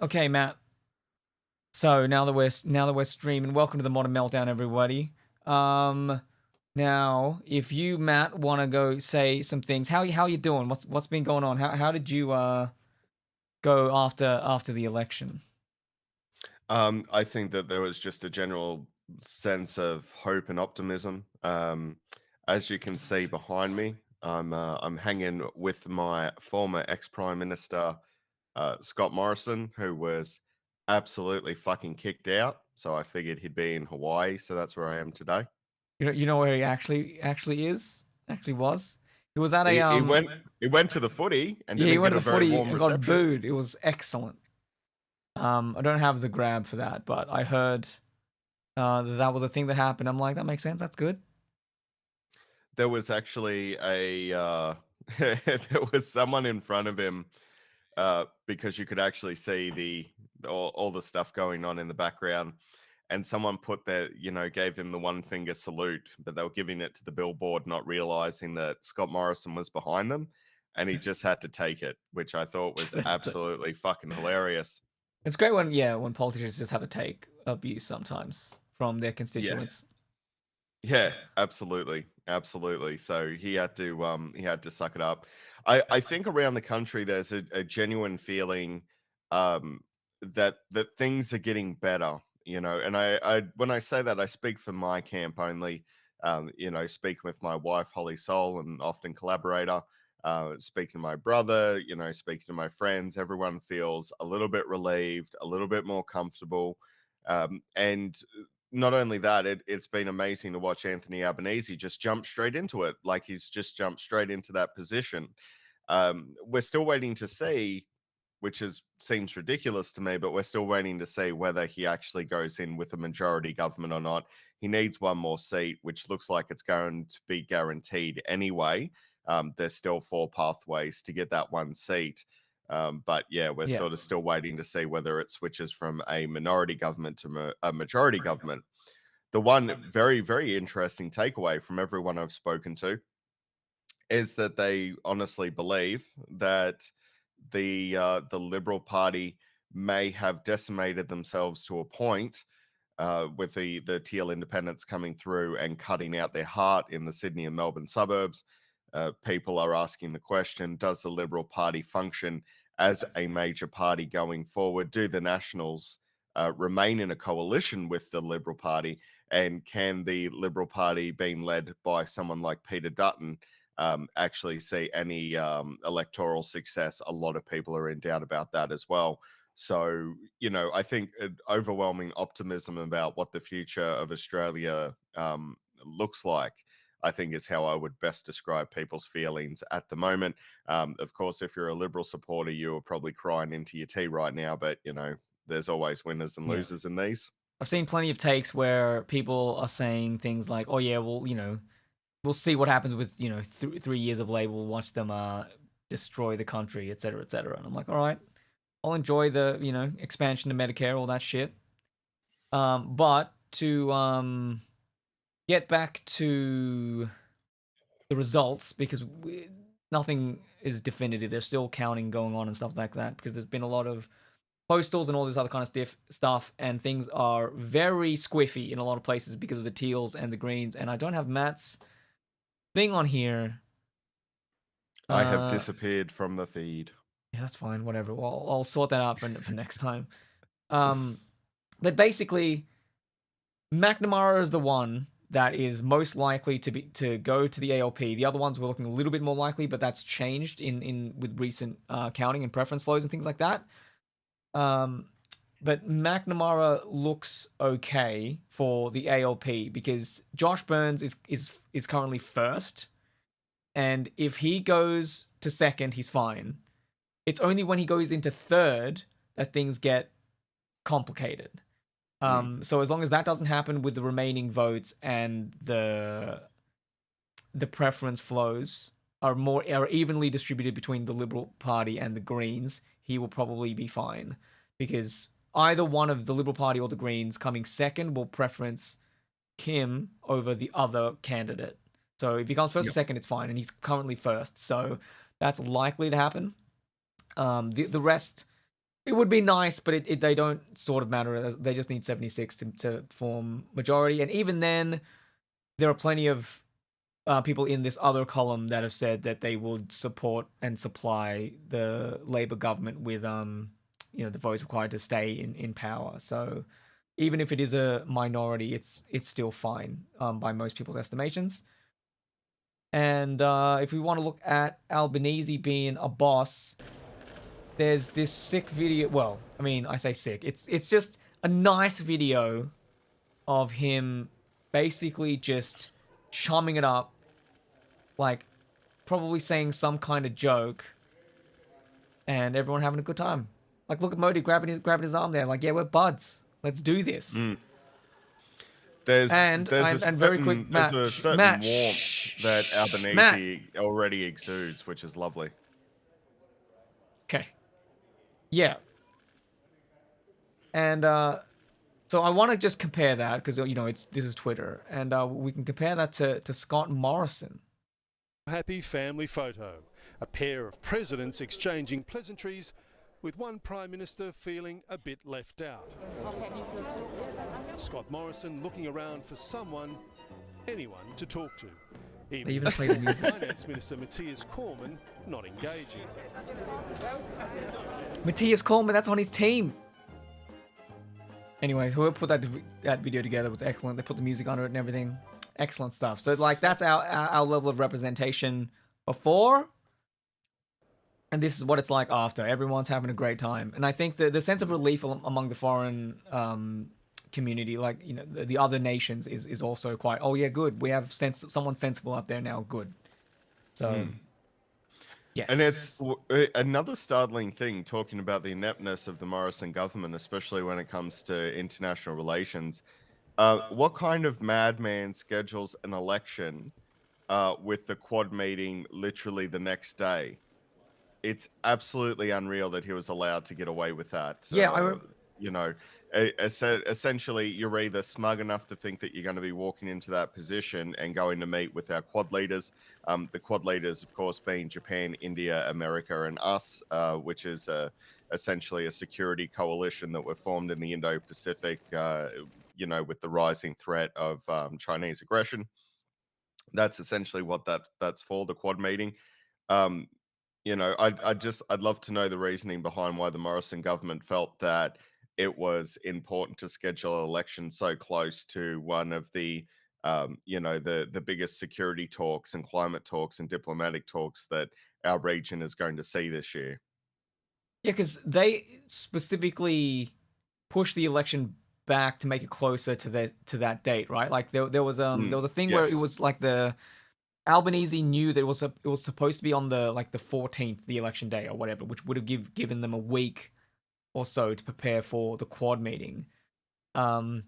Okay, Matt. So now that we're streaming, welcome to the Modern Meltdown, everybody. Um, Now if you Matt want to go say some things, how you doing? What's been going on? How did you go after the election? I think that there was just a general sense of hope and optimism. As you can see behind me, I'm hanging with my former ex Prime Minister Scott Morrison, who was absolutely fucking kicked out. So I figured he'd be in Hawaii. So that's where I am today. You know where he actually is? Actually was. He was at a He went he went to the footy and yeah, he didn't went get to a the very footy warm and got reception. booed. It was excellent. I don't have the grab for that, but I heard that was a thing that happened. I'm like, that makes sense. That's good. There was actually a there was someone in front of him because you could actually see all the stuff going on in the background. And someone put that, gave him the one finger salute, but they were giving it to the billboard, not realizing that Scott Morrison was behind them. And he just had to take it, which I thought was absolutely fucking hilarious. It's great when politicians just have to take abuse sometimes from their Yeah. constituents. Yeah, absolutely, absolutely. So he had to suck it up. I think around the country there's a genuine feeling um that things are getting better, and I when I say that I speak for my camp only, speaking with my wife Holly Soul and often collaborator, speaking to my brother, speaking to my friends, everyone feels a little bit relieved, a little bit more comfortable. And not only that, it's been amazing to watch Anthony Albanese just jump straight into it. Like he's just jumped straight into that position. We're still waiting to see, which seems ridiculous to me, but we're still waiting to see whether he actually goes in with a majority government or not. He needs one more seat, which looks like it's going to be guaranteed anyway. There's still four pathways to get that one seat. But yeah, we're Yeah. sort of still waiting to see whether it switches from a minority government to a majority government. The one very, very interesting takeaway from everyone I've spoken to is that they honestly believe that the Liberal Party may have decimated themselves to a point with the Teal independents coming through and cutting out their heart in the Sydney and Melbourne suburbs. People are asking the question: does the Liberal Party function as a major party going forward? Do the Nationals remain in a coalition with the Liberal Party? And can the Liberal Party, being led by someone like Peter Dutton, actually see any electoral success? A lot of people are in doubt about that as well. So, I think an overwhelming optimism about what the future of Australia looks like, I think is how I would best describe people's feelings at the moment. Of course, if you're a Liberal supporter, you are probably crying into your tea right now, but, there's always winners and Yeah. losers in these. I've seen plenty of takes where people are saying things like, "Oh yeah, well, we'll see what happens with 3 years of Labour. We'll watch them destroy the country, etc., etc." And I'm like, "All right, I'll enjoy the expansion to Medicare, all that shit." But to get back to the results, because nothing is definitive. There's still counting going on and stuff like that, because there's been a lot of postals and all this other kind of stuff, and things are very squiffy in a lot of places because of the teals and the greens. And I don't have Matt's thing on here. I have Uh, disappeared from the feed. yeah, that's fine. Whatever. Well, I'll sort that out for next time. Um, but basically, McNamara is the one that is most likely to go to the ALP. The other ones were looking a little bit more likely, but that's changed in with recent counting and preference flows and things like that. Um, but McNamara looks okay for the ALP because Josh Burns is currently first, and if he goes to second, he's fine. It's only when he goes into third that things get complicated. Mm. So as long as that doesn't happen with the remaining votes and the preference flows are evenly distributed between the Liberal Party and the Greens, he will probably be fine because either one of the Liberal Party or the Greens coming second will preference him over the other candidate. So if he comes first or Yep. second, it's fine, and he's currently first, so that's likely to happen. The rest It would be nice, but they don't sort of matter. They just need 76 to form majority, and even then, there are plenty of people in this other column that have said that they would support and supply the Labour government with the votes required to stay in power. So even if it is a minority, it's still fine by most people's estimations. And if we want to look at Albanese being a boss, there's this sick video. Well, I mean, I say sick. It's just a nice video of him basically just chumming it up, like probably saying some kind of joke, and everyone having a good time. Like, look at Modi grabbing his arm there. Like, yeah, we're buds. Let's do this. Mm. There's And there's a and very quick, certain there's Matt, a certain Matt, warmth that Matt. Albanese already exudes, which is lovely. Okay, yeah, and so I want to just compare that because this is Twitter, and we can compare that to Scott Morrison. Happy family photo. A pair of presidents exchanging pleasantries with one Prime Minister feeling a bit left out. Scott Morrison looking around for anyone to talk to. They even play the music. Finance Minister Matthias Cormann not engaging. Matthias Cormann, that's on his team. Anyway, whoever put that video together was excellent. They put the music under it and everything. Excellent stuff. So, like, that's our level of representation before. And this is what it's like after. Everyone's having a great time. And I think the sense of relief among the foreign community, like, the other nations, is also quite, oh, yeah, good. We have someone sensible out there now. Good. So, yes. And it's another startling thing talking about the ineptness of the Morrison government, especially when it comes to international relations. What kind of madman schedules an election with the Quad meeting literally the next day? It's absolutely unreal that he was allowed to get away with that. Yeah, Essentially, you're either smug enough to think that you're going to be walking into that position and going to meet with our Quad leaders. The Quad leaders, of course, being Japan, India, America, and us, which is essentially a security coalition that were formed in the Indo-Pacific, with the rising threat of Chinese aggression. That's essentially what that's for, the Quad meeting. I'd love to know the reasoning behind why the Morrison government felt that it was important to schedule an election so close to one of the the biggest security talks and climate talks and diplomatic talks that our region is going to see this year. Yeah, because they specifically pushed the election back to make it closer to that date, right? Like there was a thing where it Yes. was like the Albanese knew that it was supposed to be on the 14th, the election day or whatever, which would have given them a week or so to prepare for the Quad meeting. But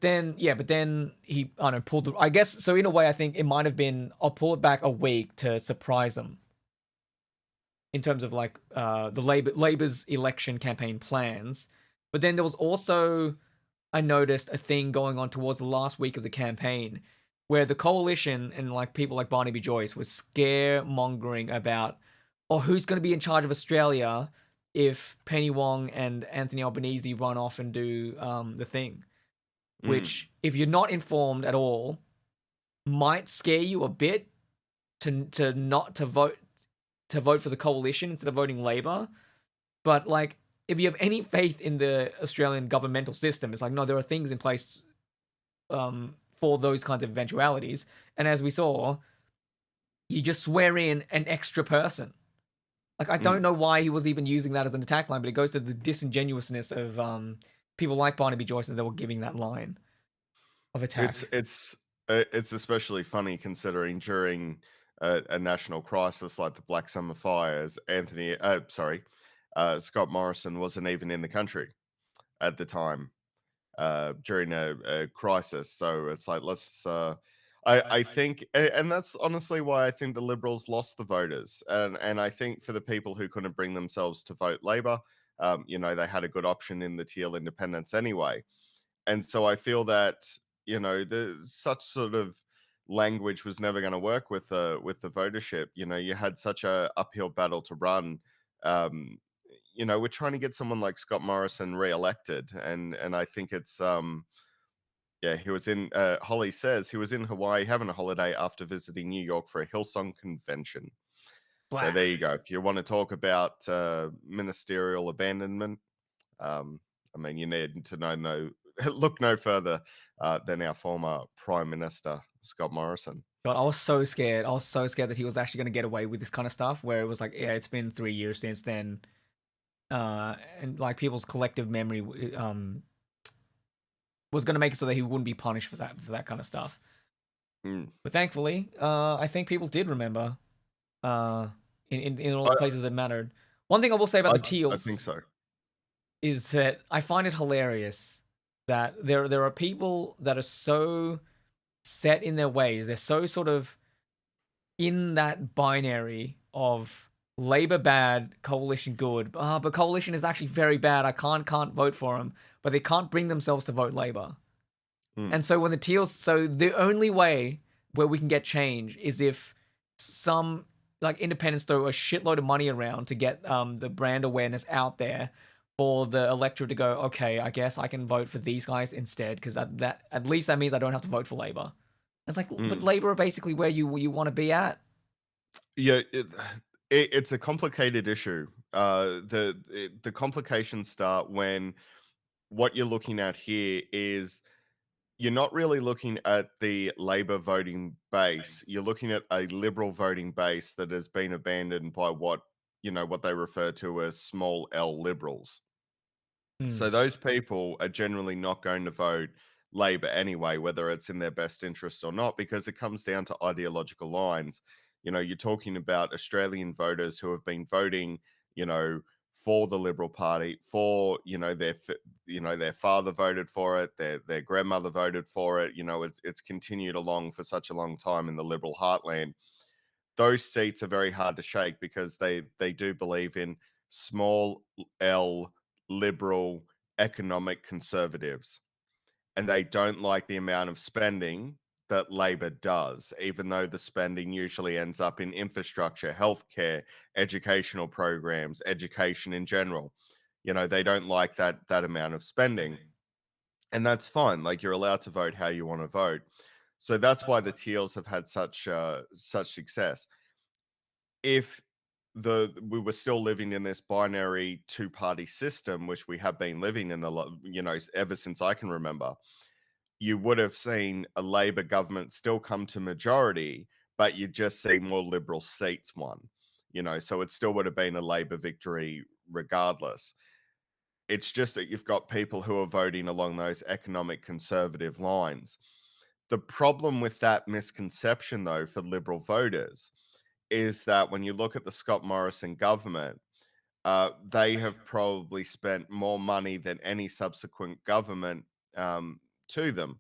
then he, I don't know, pulled the. I guess so. In a way, I think it might have been, I'll pull it back a week to surprise them. In terms of like the Labour's election campaign plans, but then there was also, I noticed, a thing going on towards the last week of the campaign where the coalition and like people like Barnaby Joyce was scaremongering about, oh, who's going to be in charge of Australia if Penny Wong and Anthony Albanese run off and do the thing, which if you're not informed at all, might scare you a bit to not to vote for the coalition instead of voting Labour. But like, if you have any faith in the Australian governmental system, it's like, no, there are things in place for those kinds of eventualities. And as we saw, you just swear in an extra person. Like, I don't know why he was even using that as an attack line, but it goes to the disingenuousness of people like Barnaby Joyce that were giving that line of attack. It's especially funny considering during a national crisis like the Black Summer fires, Scott Morrison wasn't even in the country at the time during a crisis. So it's like, I think, and that's honestly why I think the Liberals lost the voters. And I think for the people who couldn't bring themselves to vote Labor, they had a good option in the Teal Independents anyway. And so I feel that, such sort of language was never going to work with the votership. You had such a uphill battle to run. we're trying to get someone like Scott Morrison re-elected, and I think it's yeah, he was in. Holly says he was in Hawaii having a holiday after visiting New York for a Hillsong convention. So there you go. If you want to talk about ministerial abandonment, I mean, you need to look no further than our former Prime Minister Scott Morrison. God, I was so scared. I was so scared that he was actually going to get away with this kind of stuff. Where it was like, yeah, it's been 3 years since then, and like people's collective memory was going to make it so that he wouldn't be punished for that kind of stuff. But thankfully, I think people did remember. In all the places that mattered. One thing I will say about the Teals, I think so, is that I find it hilarious that there are people that are so set in their ways. They're so sort of in that binary of Labour bad, Coalition good. But Coalition is actually very bad. I can't vote for them, but they can't bring themselves to vote Labour. And so when the Teals, so the only way where we can get change is if some like independents throw a shitload of money around to get the brand awareness out there for the electorate to go, okay, I guess I can vote for these guys instead, because that at least that means I don't have to vote for Labour. It's like, but Labour are basically where you want to be at. Yeah, it's a complicated issue. The complications start when what you're looking at here is you're not really looking at the Labour voting base. You're looking at a Liberal voting base that has been abandoned by what they refer to as small L Liberals. So those people are generally not going to vote Labour anyway, whether it's in their best interest or not, because it comes down to ideological lines. You're talking about Australian voters who have been voting, for the Liberal Party, for their father voted for it, their grandmother voted for it. It's continued along for such a long time in the Liberal heartland. Those seats are very hard to shake because they do believe in small L liberal economic conservatives, and they don't like the amount of spending that Labor does, even though the spending usually ends up in infrastructure, healthcare, educational programs, education in general. They don't like that amount of spending, and that's fine. Like, you're allowed to vote how you want to vote. So that's why the Teals have had such success. If we were still living in this binary two-party system, which we have been living in ever since I can remember, you would have seen a Labor government still come to majority, but you just see more Liberal seats won. So it still would have been a Labor victory regardless. It's just that you've got people who are voting along those economic conservative lines. The problem with that misconception, though, for Liberal voters is that when you look at the Scott Morrison government, they have probably spent more money than any subsequent government to them,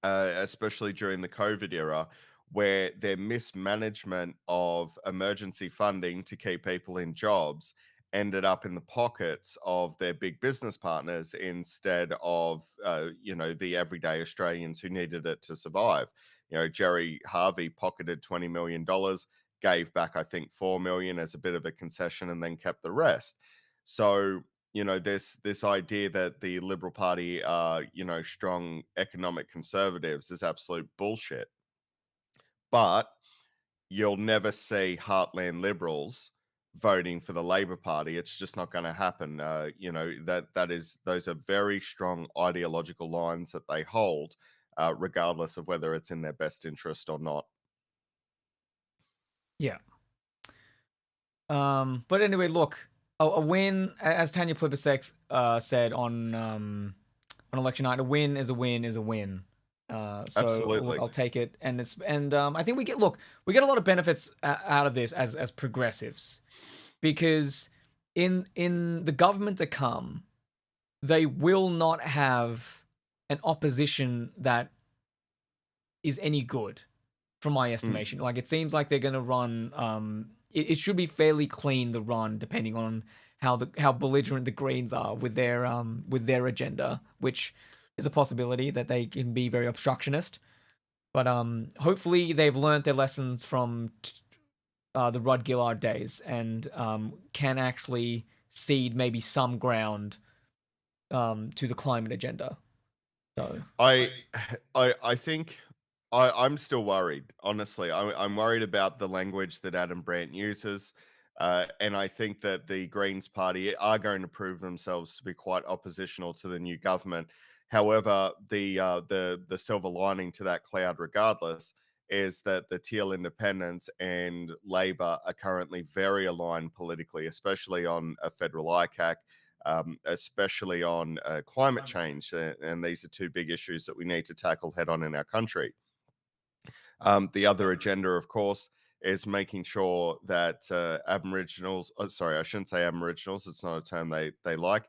especially during the COVID era, where their mismanagement of emergency funding to keep people in jobs ended up in the pockets of their big business partners instead of, the everyday Australians who needed it to survive. Jerry Harvey pocketed $20 million, gave back, I think, $4 million as a bit of a concession, and then kept the rest. So, this idea that the Liberal Party are, strong economic conservatives is absolute bullshit. But you'll never see heartland Liberals voting for the Labor Party. It's just not going to happen. Those are very strong ideological lines that they hold, regardless of whether it's in their best interest or not. Yeah. But anyway, look, a win, as Tanya Plibersek said on election night, a win is a win is a win. So Absolutely. look, I'll take it, and I think we get a lot of benefits out of this as progressives, because in the government to come, they will not have an opposition that is any good, from my estimation. Like, it seems like they're going to run. It should be fairly clean, the run, depending on how belligerent the Greens are with their agenda, which is a possibility that they can be very obstructionist. But hopefully they've learned their lessons from the Rudd Gillard days, and can actually cede maybe some ground to the climate agenda. So I I think I'm still worried. Honestly, I'm worried about the language that Adam Brandt uses, and I think that the Greens Party are going to prove themselves to be quite oppositional to the new government. However, the silver lining to that cloud, regardless, is that the Teal Independents and Labor are currently very aligned politically, especially on a federal ICAC, especially on climate change. And these are two big issues that we need to tackle head on in our country. The other agenda, of course, is making sure that Aboriginals, sorry, I shouldn't say Aboriginals, it's not a term they like,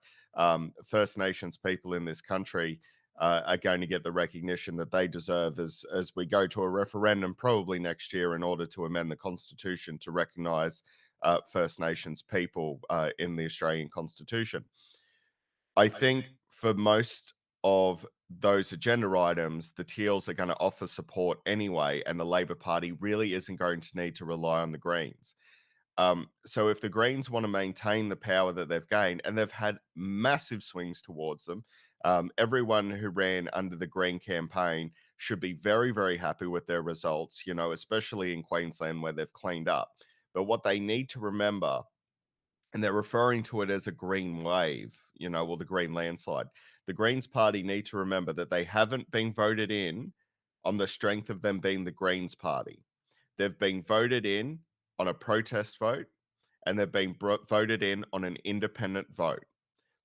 First Nations people in this country are going to get the recognition that they deserve as we go to a referendum probably next year in order to amend the Constitution to recognise First Nations people in the Australian Constitution. I think for most of those agenda items, the Teals are going to offer support anyway, and the Labor Party really isn't going to need to rely on the Greens. So if the Greens want to maintain the power that they've gained, and they've had massive swings towards them, everyone who ran under the Green campaign should be very, very happy with their results, you know, especially in Queensland where they've cleaned up. But what they need to remember, and they're referring to it as a green wave, you know, or the green landslide. The Greens Party need to remember that they haven't been voted in on the strength of them being the Greens Party. They've been voted in on a protest vote, and they've been voted in on an independent vote.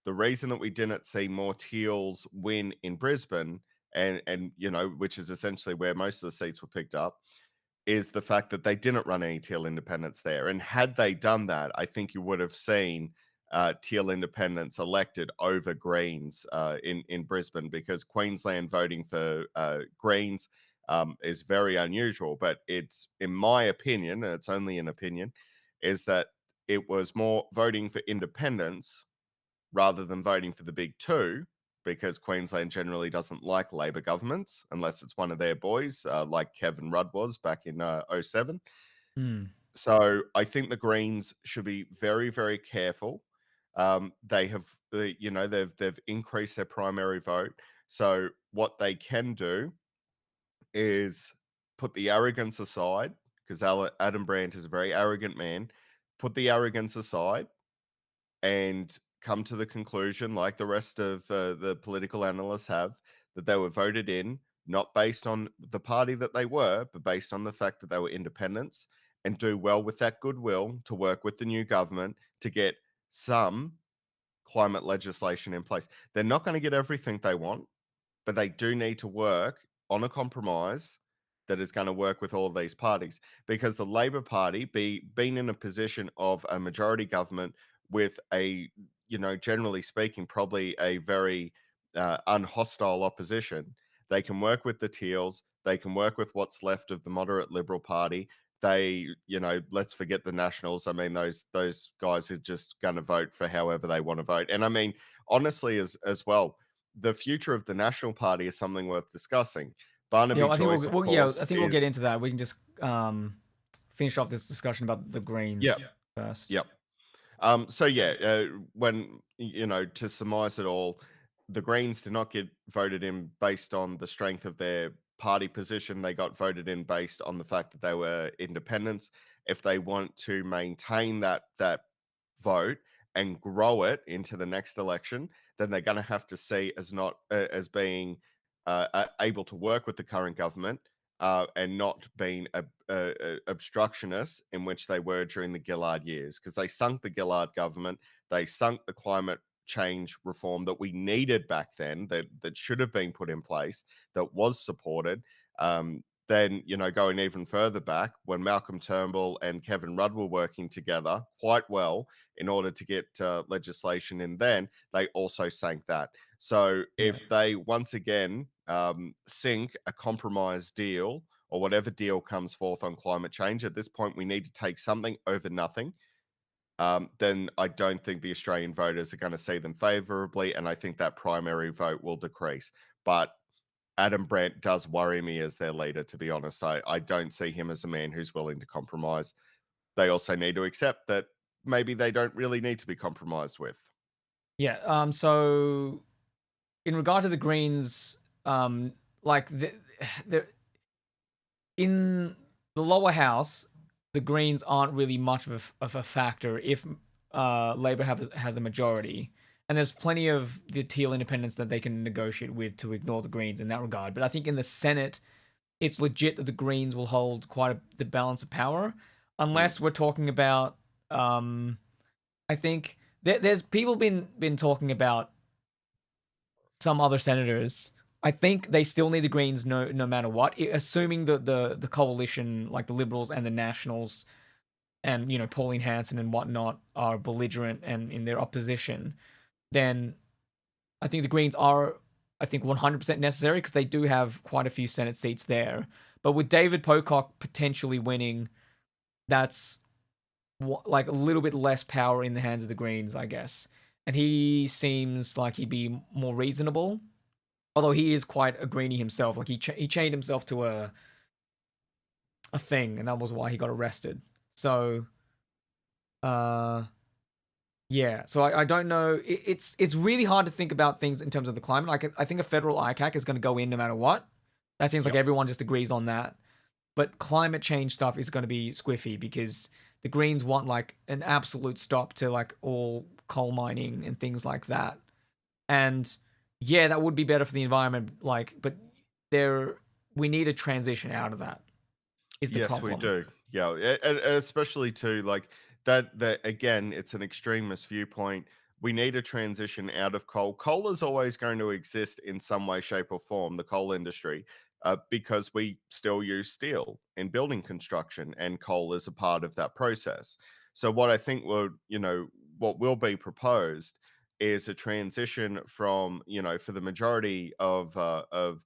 The reason that we didn't see more Teals win in Brisbane, and you know, which is essentially where most of the seats were picked up, is the fact that they didn't run any Teal independents there. And had they done that, I think you would have seen Teal independents elected over Greens in Brisbane, because Queensland voting for Greens is very unusual. But it's, in my opinion, and it's only an opinion, is that it was more voting for independents rather than voting for the big two, because Queensland generally doesn't like Labor governments unless it's one of their boys, like Kevin Rudd was back in 07. mm, So I think the Greens should be very, very careful. They have, you know, they've increased their primary vote. So what they can do is put the arrogance aside, because Adam Brandt is a very arrogant man. Put the arrogance aside and come to the conclusion, like the rest of the political analysts have, that they were voted in not based on the party that they were, but based on the fact that they were independents, and do well with that goodwill to work with the new government to get some climate legislation in place. They're not going to get everything they want, but they do need to work on a compromise that is going to work with all of these parties, because the Labor Party, being in a position of a majority government with a, you know, generally speaking, probably a very unhostile opposition, they can work with the Teals, they can work with what's left of the moderate Liberal Party. They, you know, let's forget the Nationals. I mean, those guys are just going to vote for however they want to vote. And I mean, honestly, as well, the future of the National Party is something worth discussing. yeah, Barnaby I think Joyce, of yeah, course, I think we'll is get into that. We can just finish off this discussion about the Greens yeah, first. yep. So yeah, when, you know, to surmise it all, the Greens did not get voted in based on the strength of their party position. They got voted in based on the fact that they were independents. If they want to maintain that vote and grow it into the next election, then they're going to have to see as not as being able to work with the current government, and not being obstructionists in which they were during the Gillard years, because they sunk the Gillard government, they sunk the climate change reform that we needed back then, that should have been put in place, that was supported. Then, you know, going even further back, when Malcolm Turnbull and Kevin Rudd were working together quite well in order to get legislation in, then they also sank that. So if they once again sink a compromise deal, or whatever deal comes forth on climate change, at this point we need to take something over nothing. Then I don't think the Australian voters are going to see them favourably, and I think that primary vote will decrease. But Adam Brandt does worry me as their leader, to be honest. I don't see him as a man who's willing to compromise. They also need to accept that maybe they don't really need to be compromised with. Yeah. So in regard to the Greens, like the in the lower house, the Greens aren't really much of a factor if Labour has a majority, and there's plenty of the Teal independents that they can negotiate with to ignore the Greens in that regard. But I think in the Senate, it's legit that the Greens will hold the balance of power, Mm. unless we're talking about. I think there's people been talking about some other senators. I think they still need the Greens no matter what, assuming that the coalition, like the Liberals and the Nationals, and Pauline Hanson and whatnot, are belligerent and in their opposition. Then I think the Greens are, I think, 100% necessary because they do have quite a few Senate seats there. But with David Pocock potentially winning, that's like a little bit less power in the hands of the Greens, I guess. And he seems like he'd be more reasonable, although he is quite a greenie himself. Like he chained himself to a thing, and that was why he got arrested. So, uh, yeah. So I don't know. It's really hard to think about things in terms of the climate. Like I think a federal ICAC is going to go in no matter what. That seems like Yep. everyone just agrees on that. But climate change stuff is going to be squiffy because the Greens want like an absolute stop to like all coal mining and things like that. And yeah, that would be better for the environment. Like, but there, we need a transition out of that. Is the Yes, we problem? do. Yeah, especially too like that. That again, it's an extremist viewpoint. We need a transition out of coal. Coal is always going to exist in some way, shape, or form. The coal industry, because we still use steel in building construction, and coal is a part of that process. So, what I think what will be proposed is a transition from, for the majority of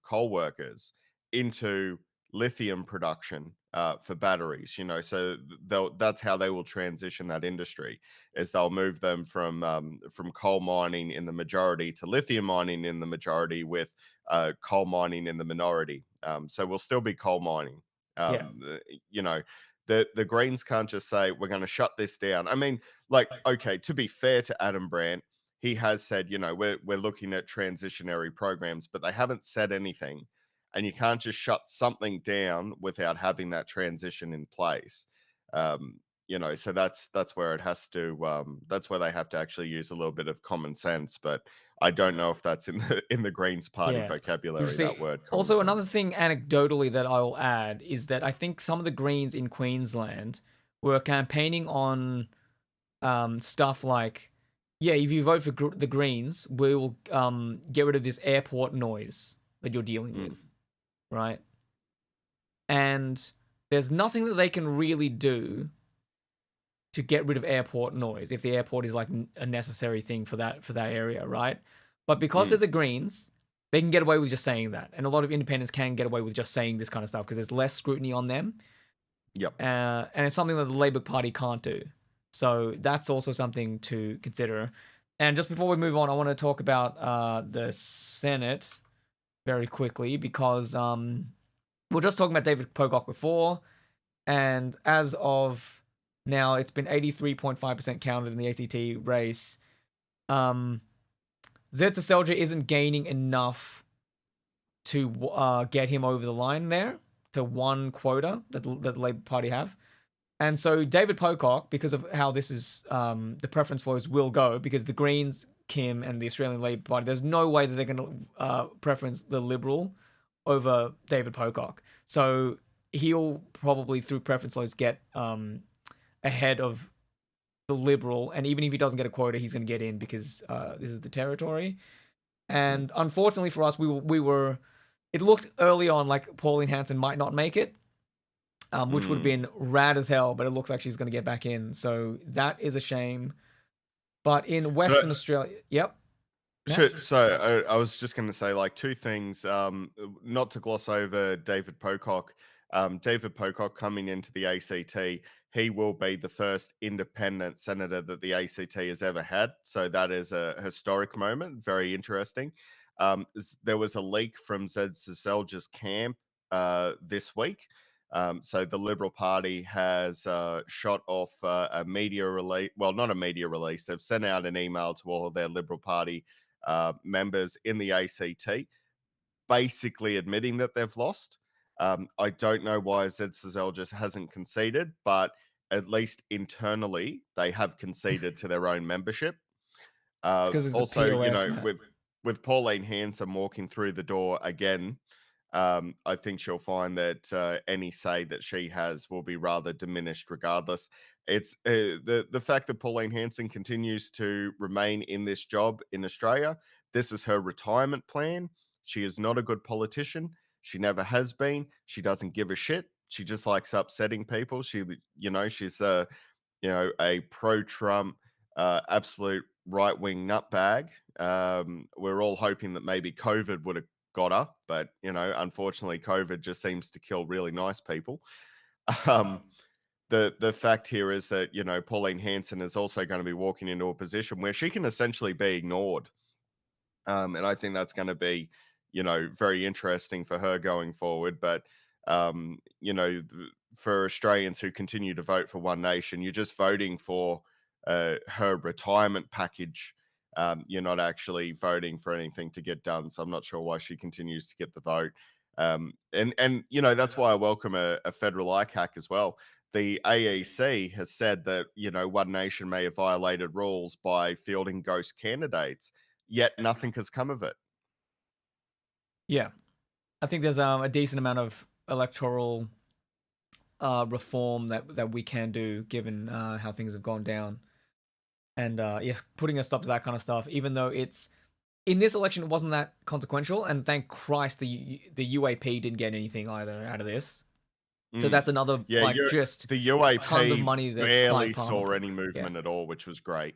coal workers into lithium production for batteries. So that's how they will transition that industry, is they'll move them from coal mining in the majority to lithium mining in the majority, with coal mining in the minority. So we'll still be coal mining. Yeah, You know, the Greens can't just say we're going to shut this down. I mean, like, okay, to be fair to Adam Brandt, he has said, we're looking at transitionary programs, but they haven't said anything, and you can't just shut something down without having that transition in place. So that's where it has to. That's where they have to actually use a little bit of common sense. But I don't know if that's in the Greens Party yeah. You vocabulary, see, that word common also another sense. thing anecdotally that I will add is that I think some of the Greens in Queensland were campaigning on stuff like, yeah, if you vote for the Greens, we will get rid of this airport noise that you're dealing Mm, with, right? And there's nothing that they can really do to get rid of airport noise if the airport is like a necessary thing for that area, right? But because mm, they're the Greens, they can get away with just saying that, and a lot of independents can get away with just saying this kind of stuff because there's less scrutiny on them, yep. and it's something that the Labor Party can't do. So that's also something to consider. And just before we move on, I want to talk about the Senate very quickly because we are just talking about David Pocock before, and as of now, it's been 83.5% counted in the ACT race. Zedza Selja isn't gaining enough to get him over the line there to one quota that the Labour Party have. And so David Pocock, because of how this is, the preference flows will go, because the Greens, Kim, and the Australian Labor Party, there's no way that they're going to preference the Liberal over David Pocock. So he'll probably, through preference flows, get ahead of the Liberal. And even if he doesn't get a quota, he's going to get in because this is the territory. Mm, And unfortunately for us, we were. It looked early on like Pauline Hanson might not make it, which would have mm. been rad as hell, but it looks like she's going to get back in. So that is a shame. But in But Western Australia, yep, Matt? Sure. So I was just going to say, like, two things. Not to gloss over David Pocock. David Pocock coming into the ACT, he will be the first independent senator that the ACT has ever had. So that is a historic moment. Very interesting. There was a leak from Zed Selja's camp this week. So the Liberal Party has shot off a media release. Well, not a media release. They've sent out an email to all of their Liberal Party members in the ACT, basically admitting that they've lost. I don't know why ZSL just hasn't conceded, but at least internally they have conceded to their own membership. It's because it's a Also, POS, man. with Pauline Hanson walking through the door again, I think she'll find that any say that she has will be rather diminished regardless. It's the fact that Pauline Hanson continues to remain in this job in Australia. This is her retirement plan. She is not a good politician. She never has been. She doesn't give a shit. She just likes upsetting people. She's a pro-Trump, absolute right-wing nutbag. We're all hoping that maybe COVID would have got her, but unfortunately, COVID just seems to kill really nice people. The fact here is that Pauline Hanson is also going to be walking into a position where she can essentially be ignored, and I think that's going to be very interesting for her going forward. But um, you know, th- for Australians who continue to vote for One Nation, you're just voting for her retirement package. You're not actually voting for anything to get done. So I'm not sure why she continues to get the vote. And that's why I welcome a federal ICAC as well. The AEC has said that One Nation may have violated rules by fielding ghost candidates, yet nothing has come of it. Yeah, I think there's a decent amount of electoral reform that we can do given how things have gone down, and yes, putting a stop to that kind of stuff. Even though it's in this election, it wasn't that consequential, and thank Christ the UAP didn't get anything either out of this. So that's another Yeah, just the tons of UAP money that barely Clive Palmer saw put. any movement at all, which was great.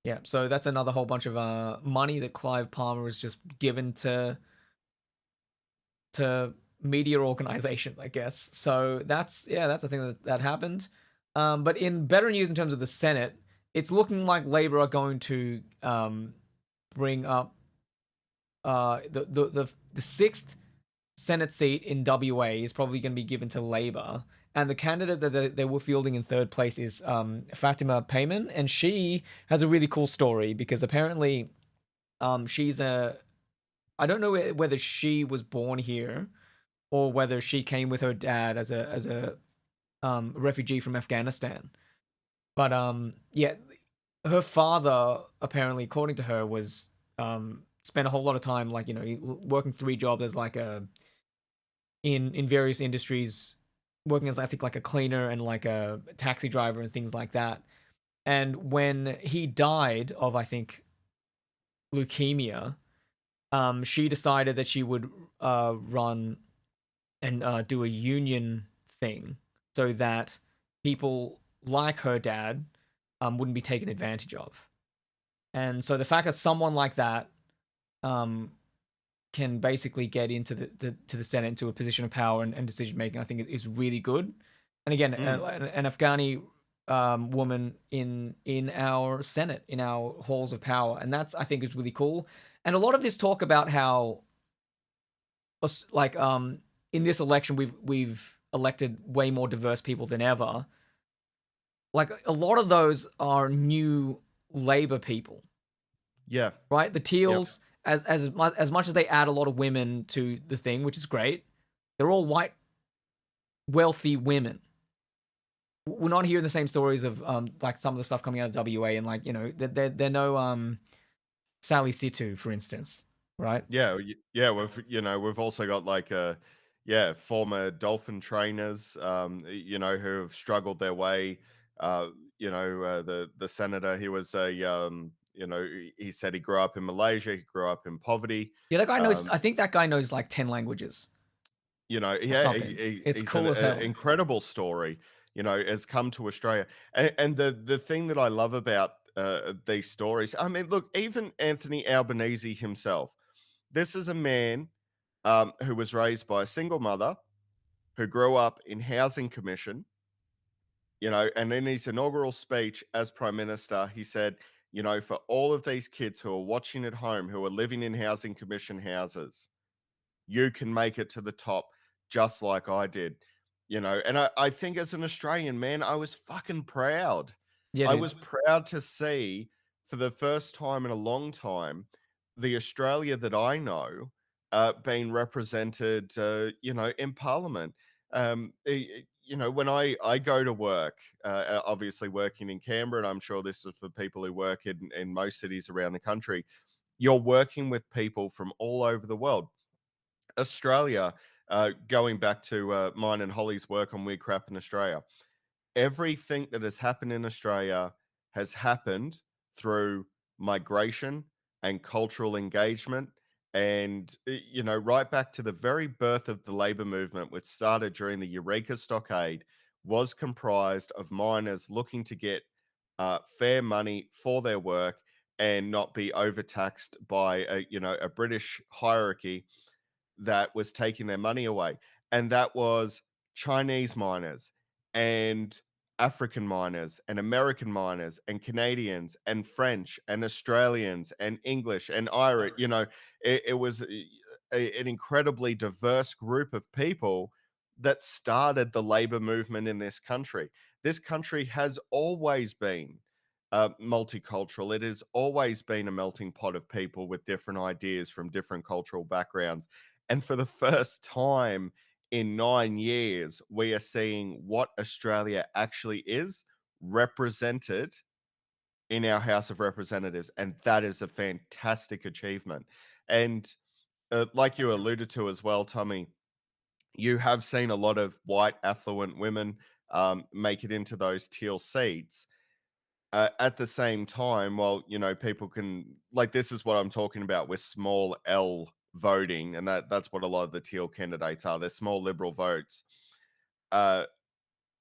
Yeah, so that's another whole bunch of money that Clive Palmer has just given to media organizations, I guess. So that's a thing that happened. But in better news in terms of the Senate, it's looking like Labor are going to bring up the sixth Senate seat in WA is probably going to be given to Labor. And the candidate that they were fielding in third place is Fatima Payman, and she has a really cool story because apparently she's I don't know whether she was born here or whether she came with her dad as a refugee from Afghanistan. But yeah, her father apparently, according to her, was spent a whole lot of time working three jobs as in various industries, working as I think like a cleaner and like a taxi driver and things like that. And when he died of I think leukemia, she decided that she would run and do a union thing so that people like her dad wouldn't be taken advantage of. And so the fact that someone like that can basically get into the Senate, into a position of power and decision making, I think is really good. And again, an Afghani woman in our Senate, in our halls of power, and that's I think is really cool. And a lot of this talk about how, like, in this election we've elected way more diverse people than ever. Like a lot of those are new Labor people. Yeah. Right? The Teals, as much as they add a lot of women to the thing, which is great, they're all white, wealthy women. We're not hearing the same stories of like some of the stuff coming out of WA and they're no Sally Situ, for instance, right? Yeah, we've also got former dolphin trainers, who have struggled their way. The senator, he was he said he grew up in Malaysia, he grew up in poverty. Yeah, that guy knows. I think that guy knows like 10 languages. Something. It's He's cool as hell. incredible story. Has come to Australia, and the thing that I love about these stories. I mean, look, even Anthony Albanese himself. This is a man who was raised by a single mother, who grew up in housing commission. And in his inaugural speech as prime minister, he said, for all of these kids who are watching at home, who are living in housing commission houses, you can make it to the top just like I did. And I think as an Australian, man, I was fucking proud. Yeah, I dude. was proud to see for the first time in a long time the Australia that I know being represented, in Parliament. When I go to work, obviously working in Canberra, and I'm sure this is for people who work in most cities around the country, you're working with people from all over the world. Australia, going back to mine and Holly's work on Weird Crap in Australia, everything that has happened in Australia has happened through migration and cultural engagement. And, right back to the very birth of the labor movement, which started during the Eureka Stockade, was comprised of miners looking to get fair money for their work and not be overtaxed by a British hierarchy that was taking their money away. And that was Chinese miners and African miners and American miners and Canadians and French and Australians and English and Irish. It was an incredibly diverse group of people that started the labor movement in this country. This country has always been multicultural. It has always been a melting pot of people with different ideas from different cultural backgrounds. And for the first time in 9 years, we are seeing what Australia actually is represented in our House of Representatives. And that is a fantastic achievement. And like you alluded to as well, Tommy, you have seen a lot of white, affluent women make it into those teal seats. At the same time, while people can like this is what I'm talking about with small L voting, and that's what a lot of the teal candidates are. They're small liberal votes. Uh,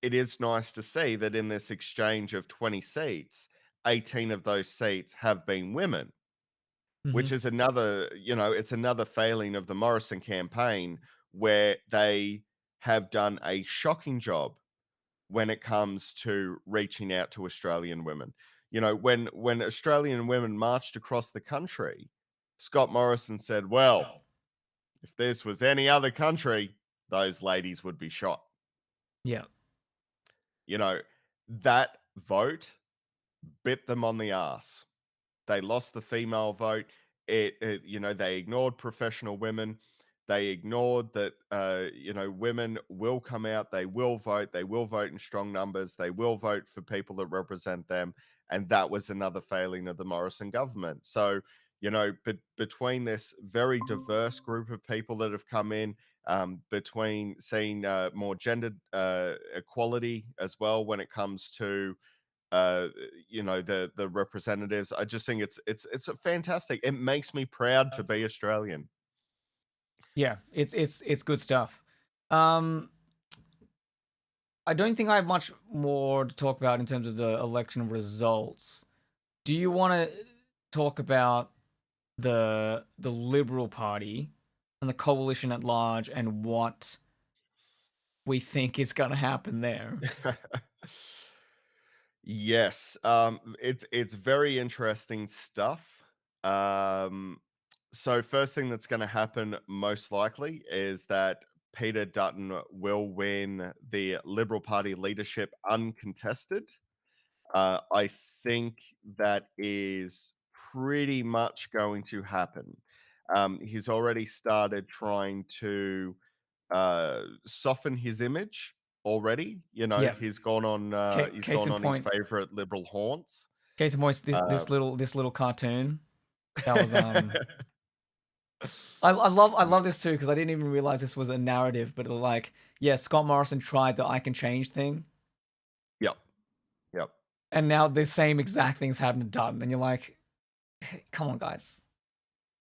it is nice to see that in this exchange of 20 seats, 18 of those seats have been women, Hmm. which is it's another failing of the Morrison campaign where they have done a shocking job when it comes to reaching out to Australian women. When Australian women marched across the country, Scott Morrison said, "Well, if this was any other country, those ladies would be shot." Yeah. You know, that vote bit them on the ass. They lost the female vote. They ignored professional women. They ignored that, women will come out. They will vote. They will vote in strong numbers. They will vote for people that represent them. And that was another failing of the Morrison government. So, between this very diverse group of people that have come in, between seeing more gendered equality as well when it comes to the representatives. I just think it's a fantastic. It makes me proud to be Australian. Yeah, it's good stuff. Um, I don't think I have much more to talk about in terms of the election results. Do you want to talk about the Liberal Party and the coalition at large and what we think is going to happen there? Yes, it's very interesting stuff. Um, so first thing that's going to happen most likely is that Peter Dutton will win the Liberal Party leadership uncontested. I think that is pretty much going to happen. He's already started trying to soften his image already. Yeah. He's gone on he's Case gone in on his point, favorite liberal haunts. case in point, this Uh, this little cartoon that was I love this too because I didn't even realize this was a narrative, but like yeah, Scott Morrison tried the I can change thing, yep, yep. and now the same exact things happened to Dutton, and you're like, come on, guys.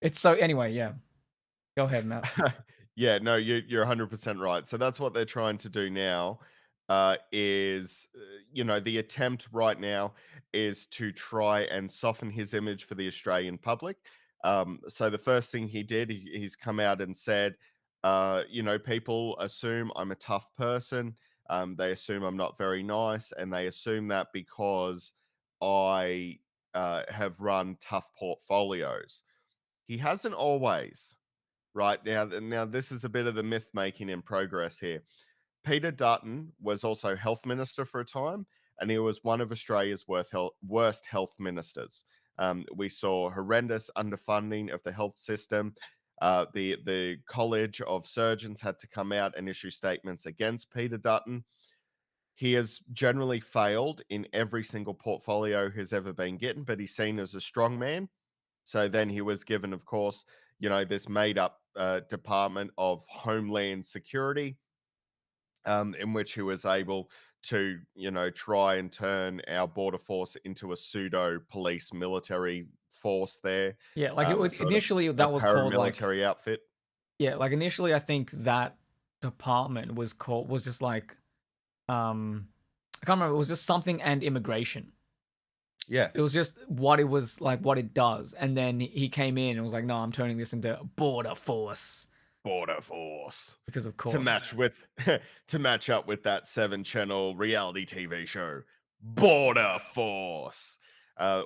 It's so anyway, yeah. Go ahead, Matt. Yeah, no, you're 100% right. So that's what they're trying to do now. Is the attempt right now is to try and soften his image for the Australian public. So the first thing he did, he's come out and said, people assume I'm a tough person. They assume I'm not very nice, and they assume that because I have run tough portfolios. He hasn't always. Right now, this is a bit of the myth making in progress here. Peter Dutton was also health minister for a time, and he was one of Australia's worst health ministers. We saw horrendous underfunding of the health system. The College of Surgeons had to come out and issue statements against Peter Dutton. He has generally failed in every single portfolio he's ever been getting, but he's seen as a strong man. So then he was given, of course, this made up Department of Homeland Security, in which he was able to, try and turn our border force into a pseudo police military force there, Yeah, like it a would sort of initially a that was called like paramilitary outfit. yeah, like initially I think that department was just like I can't remember, it was just something and immigration. Yeah, It was just what it was like, what it does. And then he came in and was like, no, I'm turning this into border force. border force. Because of To course. match with to match up with that 7 channel reality TV show, Border Force.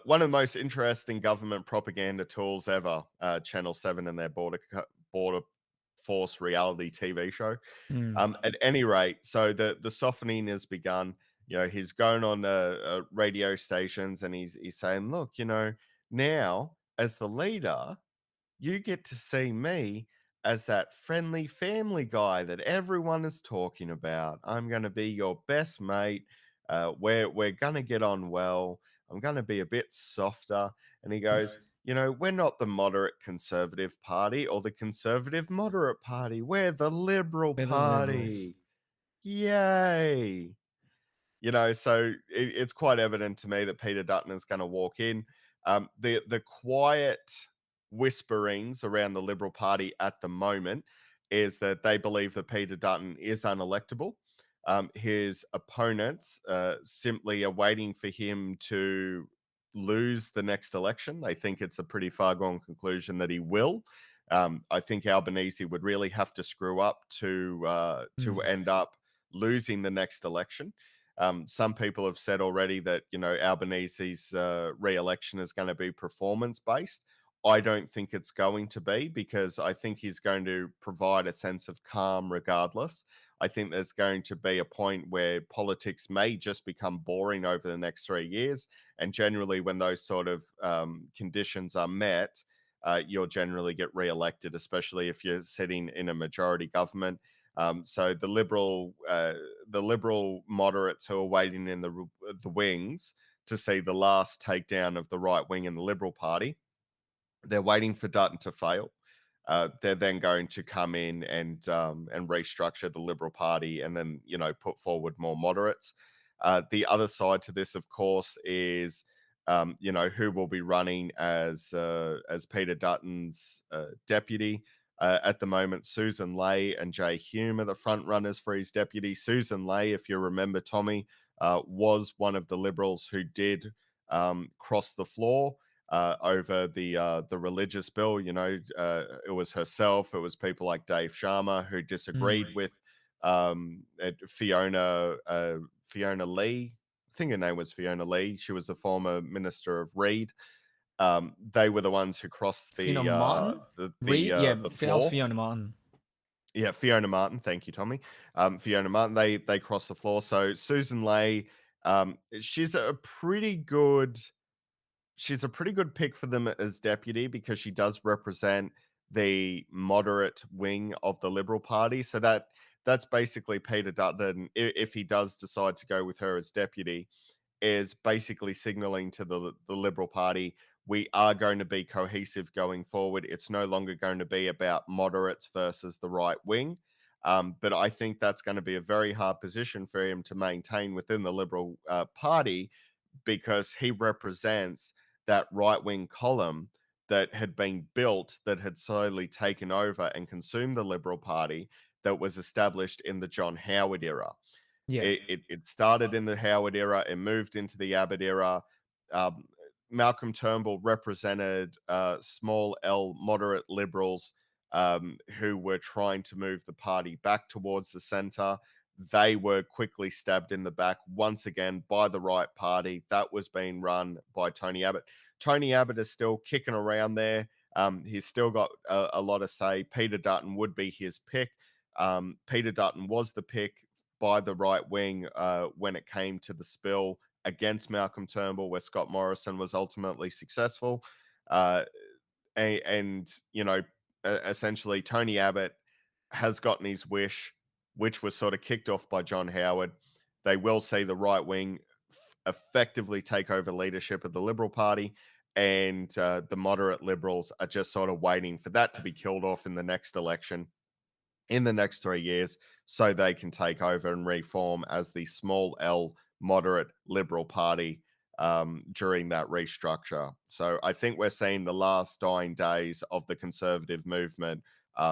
One of the most interesting government propaganda tools ever, Channel 7 and their Border Force reality TV show. Mm. At any rate, so the softening has begun. He's going on radio stations and he's saying, look, now as the leader, you get to see me as that friendly family guy that everyone is talking about. I'm going to be your best mate. We're going to get on well. I'm going to be a bit softer. And he goes, we're not the moderate conservative party or the conservative moderate party. We're the liberal We're the liberals. party. Yay. So it's quite evident to me that Peter Dutton is going to walk in. The quiet whisperings around the Liberal Party at the moment is that they believe that Peter Dutton is unelectable. His opponents simply are waiting for him to lose the next election. They think it's a pretty far gone conclusion that he will. I think Albanese would really have to screw up to end up losing the next election. Some people have said already that Albanese's re-election is going to be performance based. I don't think it's going to be, because I think he's going to provide a sense of calm regardless. I think there's going to be a point where politics may just become boring over the next 3 years, and generally when those sort of conditions are met, you'll generally get re-elected, especially if you're sitting in a majority government. So the liberal moderates who are waiting in the wings to see the last takedown of the right wing in the Liberal Party, they're waiting for Dutton to fail. They're then going to come in and restructure the Liberal Party, and then put forward more moderates. The other side to this, of course, is who will be running as Peter Dutton's deputy. At the moment, Susan Ley and Jay Hume are the front runners for his deputy. Susan Ley, if you remember, Tommy, was one of the Liberals who did cross the floor over the religious bill. It was herself. It was people like Dave Sharma who disagreed with Fiona Lee. I think her name was Fiona Lee. She was the former Minister of Reid. They were the ones who crossed Fiona Martin? Yeah, the that was floor. Fiona Martin. Yeah, Fiona Martin. Thank you, Tommy. Fiona Martin. They crossed the floor. So Susan Ley, she's a pretty good pick for them as deputy, because she does represent the moderate wing of the Liberal Party. So that's basically Peter Dutton, if he does decide to go with her as deputy, is basically signaling to the Liberal Party, we are going to be cohesive going forward. It's no longer going to be about moderates versus the right wing. But I think that's going to be a very hard position for him to maintain within the Liberal Party, because he represents that right wing column that had been built, that had slowly taken over and consumed the Liberal Party, that was established in the John Howard era. Yeah. It started in the Howard era, it moved into the Abbott era. Um, Malcolm Turnbull represented small L moderate liberals who were trying to move the party back towards the center. They were quickly stabbed in the back once again by the right party that was being run by Tony Abbott. Tony Abbott is still kicking around there. He's still got a lot of say. Peter Dutton would be his pick. Peter Dutton was the pick by the right wing when it came to the spill against Malcolm Turnbull, where Scott Morrison was ultimately successful. Uh, and essentially Tony Abbott has gotten his wish, which was sort of kicked off by John Howard. They will see the right wing effectively take over leadership of the Liberal Party, and the moderate Liberals are just sort of waiting for that to be killed off in the next election in the next 3 years so they can take over and reform as the small L moderate Liberal Party during that restructure. So I think we're seeing the last dying days of the Conservative movement,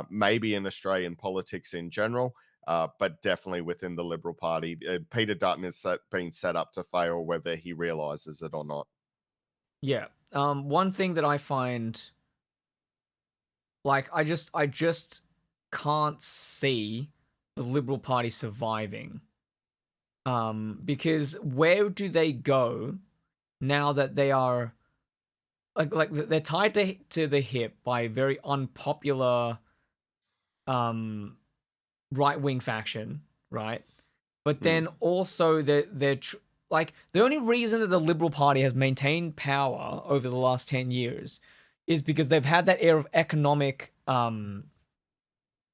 maybe in Australian politics in general, but definitely within the Liberal Party. Peter Dutton is being set up to fail, whether he realizes it or not. Yeah. One thing that I find, like, I just can't see the Liberal Party surviving. Because where do they go now that they are like they're tied to the hip by a very unpopular right wing faction, right? But then also like the only reason that the Liberal Party has maintained power over the last 10 years is because they've had that air of economic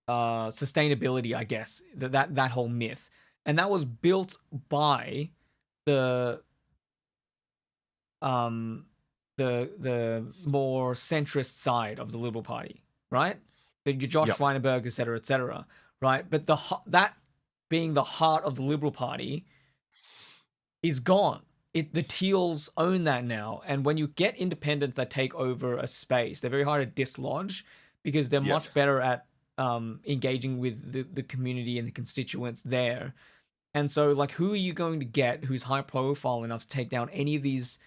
sustainability, I guess, that whole myth. And that was built by the the more centrist side of the Liberal Party, right? Josh Yep. Frydenberg, etc., etc., right? But that being the heart of the Liberal Party is gone. The Teals own that now, and when you get independents that take over a space, they're very hard to dislodge because they're much Yes. better at engaging with the community and the constituents there. And so, like, who are you going to get who's high profile enough to take down any of these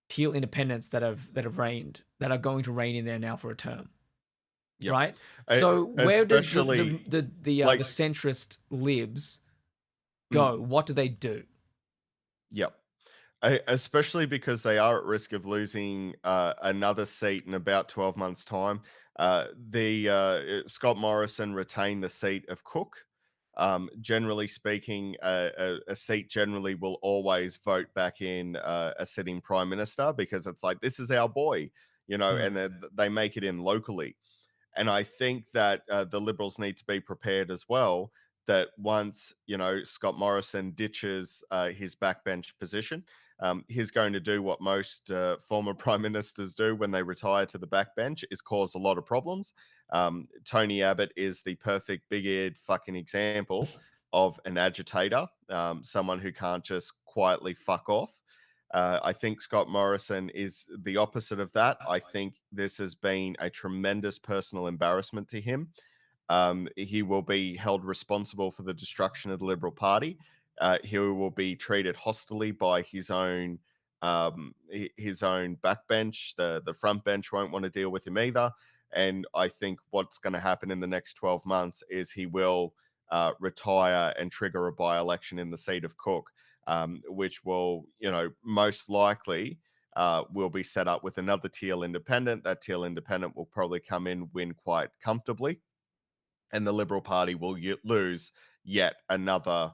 Teal independents that have reigned, that are going to reign in there now for a term? Yep. Right. So where does Especially the like centrist libs go? What do they do? Yep. Especially because they are at risk of losing another seat in about 12 months' time. The Scott Morrison retained the seat of Cook. Generally speaking, a seat generally will always vote back in a sitting prime minister because it's like, this is our boy, and they make it in locally. And I think that the Liberals need to be prepared as well that once, Scott Morrison ditches his backbench position, he's going to do what most former prime ministers do when they retire to the backbench, is cause a lot of problems. Tony Abbott is the perfect big-eared fucking example of an agitator, someone who can't just quietly fuck off. I think Scott Morrison is the opposite of that. I think this has been a tremendous personal embarrassment to him. He will be held responsible for the destruction of the Liberal Party. He will be treated hostilely by his own backbench. The front bench won't want to deal with him either. And I think what's going to happen in the next 12 months is he will retire and trigger a by-election in the seat of Cook, which will, most likely will be set up with another Teal independent. That Teal independent will probably come in, win quite comfortably, and the Liberal Party will lose yet another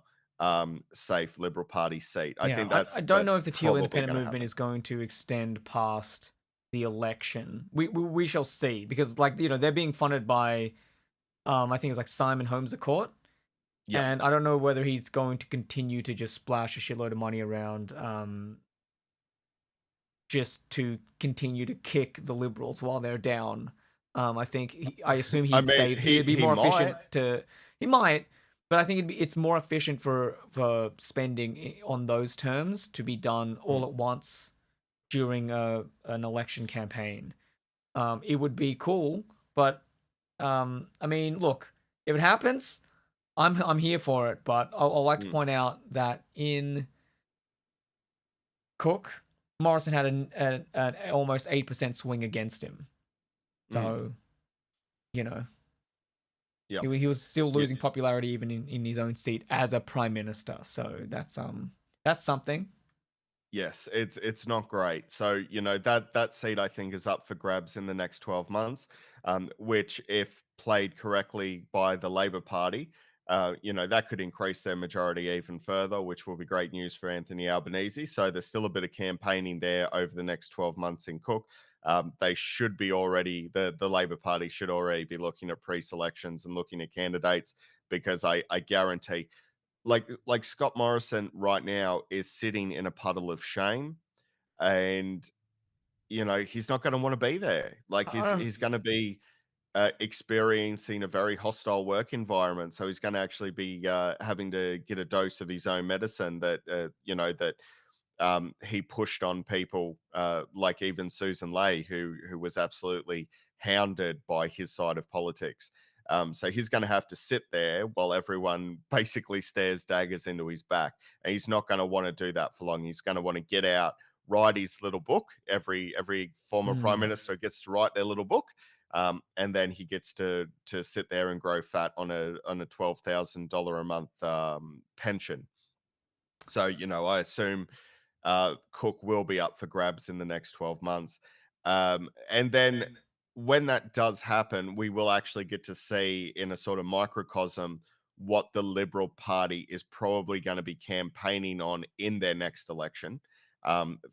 safe Liberal Party seat. I think I don't know if the Teal probably independent gonna movement happen. is going to extend past the election. We shall see, because, like, they're being funded by I think it's like Simon Holmes a Court. Yep. And I don't know whether he's going to continue to just splash a shitload of money around just to continue to kick the Liberals while they're down. I assume I he'd mean, save. It'd be he more efficient might. to. He might, but I think it's more efficient for spending on those terms to be done all at once during an election campaign. It would be cool, but I mean, look, if it happens, I'm here for it. But I'll like to point out that in Cook, Morrison had an almost 8% swing against him. So, you know, Yeah. he was still losing popularity even in his own seat as a prime minister. So that's something. Yes, it's not great. So, that seat I think is up for grabs in the next 12 months, which, if played correctly by the Labor Party, That could increase their majority even further, which will be great news for Anthony Albanese. So there's still a bit of campaigning there over the next 12 months in Cook. They should be already, the Labor Party should already be looking at pre-selections and looking at candidates, because I guarantee, like Scott Morrison right now is sitting in a puddle of shame, and he's not going to want to be there. Like I don't. he's going to be experiencing a very hostile work environment. So he's going to actually be having to get a dose of his own medicine that he pushed on people, like even Susan Ley, who was absolutely hounded by his side of politics. So he's going to have to sit there while everyone basically stares daggers into his back, and he's not going to want to do that for long. He's going to want to get out, write his little book. Every former prime minister gets to write their little book, and then he gets to sit there and grow fat on a $12,000 a month pension. So I assume Cook will be up for grabs in the next 12 months. And then when that does happen, we will actually get to see in a sort of microcosm what the Liberal Party is probably going to be campaigning on in their next election,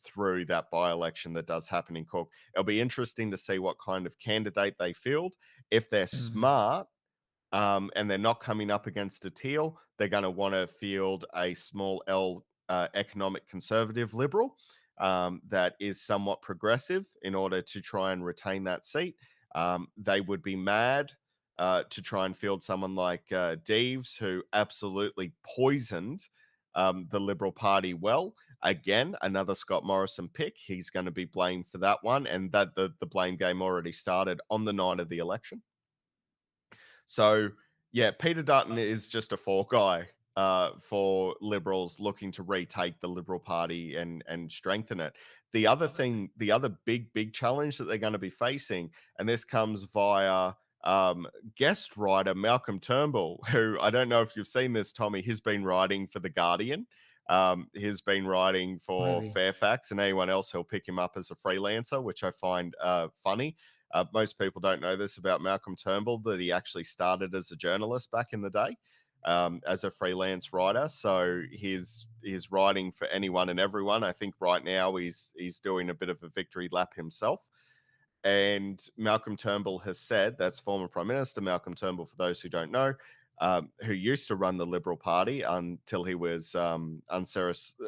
through that by-election that does happen in Cook. It'll be interesting to see what kind of candidate they field. If they're smart, and they're not coming up against a teal, they're going to want to field a small L economic conservative liberal, that is somewhat progressive in order to try and retain that seat. They would be mad to try and field someone like Deves, who absolutely poisoned the Liberal Party. Well, again, another Scott Morrison pick. He's going to be blamed for that one, and that the blame game already started on the night of the election. So yeah, Peter Dutton is just a fall guy for Liberals looking to retake the Liberal Party and strengthen it. The other thing, the other big challenge that they're going to be facing, and this comes via guest writer Malcolm Turnbull, who, I don't know if you've seen this, Tommy. He's been writing for The Guardian. He's been writing for Crazy. Fairfax, and anyone else who'll pick him up as a freelancer, which I find funny. Most people don't know this about Malcolm Turnbull, but he actually started as a journalist back in the day, as a freelance writer. So he's writing for anyone and everyone. I think right now he's doing a bit of a victory lap himself. And Malcolm Turnbull has said, that's former Prime Minister Malcolm Turnbull, for those who don't know, who used to run the Liberal Party until he was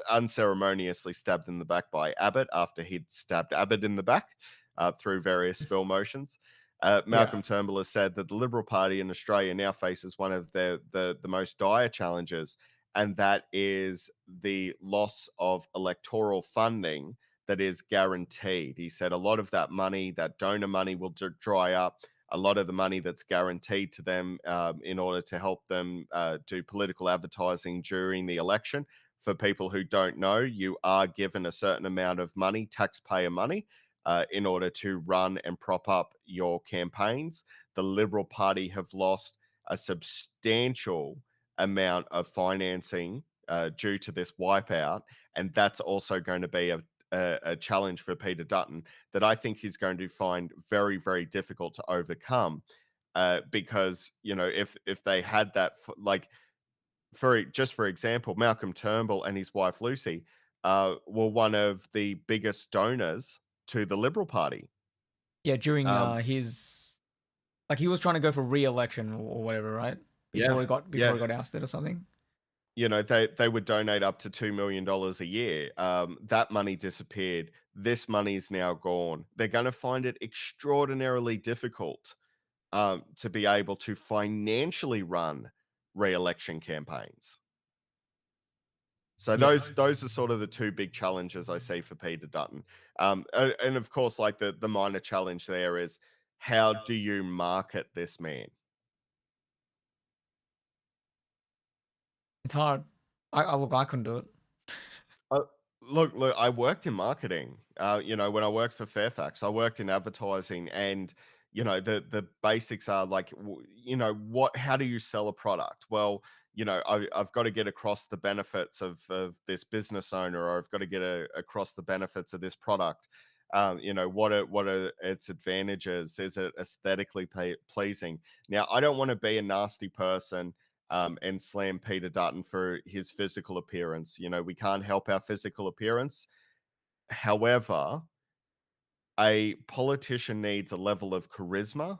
unceremoniously stabbed in the back by Abbott after he'd stabbed Abbott in the back through various spill motions. Malcolm Turnbull has said that the Liberal Party in Australia now faces one of the most dire challenges, and that is the loss of electoral funding that is guaranteed. He said a lot of that money, that donor money, will dry up. A lot of the money that's guaranteed to them in order to help them do political advertising during the election. For people who don't know, you are given a certain amount of money, taxpayer money, in order to run and prop up your campaigns. The Liberal Party have lost a substantial amount of financing due to this wipeout, and that's also going to be a challenge for Peter Dutton that I think he's going to find very, very difficult to overcome. Because if they had that, for example, Malcolm Turnbull and his wife Lucy were one of the biggest donors to the Liberal Party. Yeah, during Um, his, like, he was trying to go for re-election or whatever, right? yeah, Before he got ousted or something. they would donate up to $2 million a year. That money disappeared. This money is now gone. They're going to find it extraordinarily difficult to be able to financially run re-election campaigns. So Yeah. those are sort of the two big challenges I see for Peter Dutton. And of course, like the minor challenge there is, how do you market this man? It's hard. I couldn't do it. Uh, look, I worked in marketing. When I worked for Fairfax, I worked in advertising, and the basics are like, how do you sell a product? Well, I've got to get across the benefits of this business owner, or I've got to get across the benefits of this product. What are its advantages? Is it aesthetically pleasing? Now, I don't want to be a nasty person and slam Peter Dutton for his physical appearance. You know, we can't help our physical appearance. However, a politician needs a level of charisma,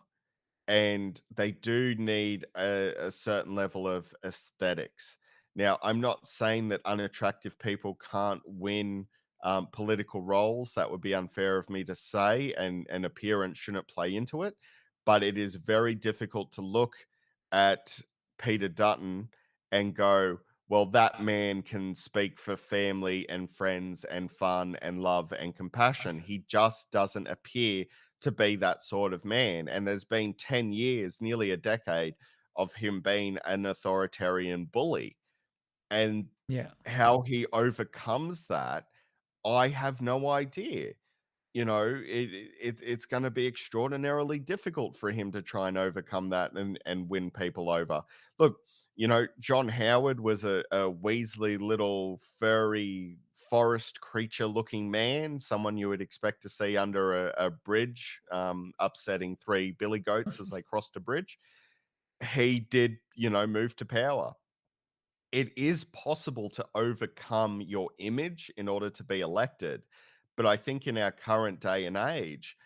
and they do need a certain level of aesthetics. Now, I'm not saying that unattractive people can't win political roles. That would be unfair of me to say, and appearance shouldn't play into it. But it is very difficult to look at Peter Dutton and go, well, that man can speak for family and friends and fun and love and compassion. He just doesn't appear to be that sort of man. And there's been 10 years, nearly a decade, of him being an authoritarian bully. And Yeah. how he overcomes that, I have no idea. You know, it's going to be extraordinarily difficult for him to try and overcome that and win people over. Look, you know, John Howard was a Weasley little furry forest creature looking man, someone you would expect to see under a bridge, upsetting three billy goats as they crossed a bridge. He did, you know, move to power. It is possible to overcome your image in order to be elected, but I think in our current day and age,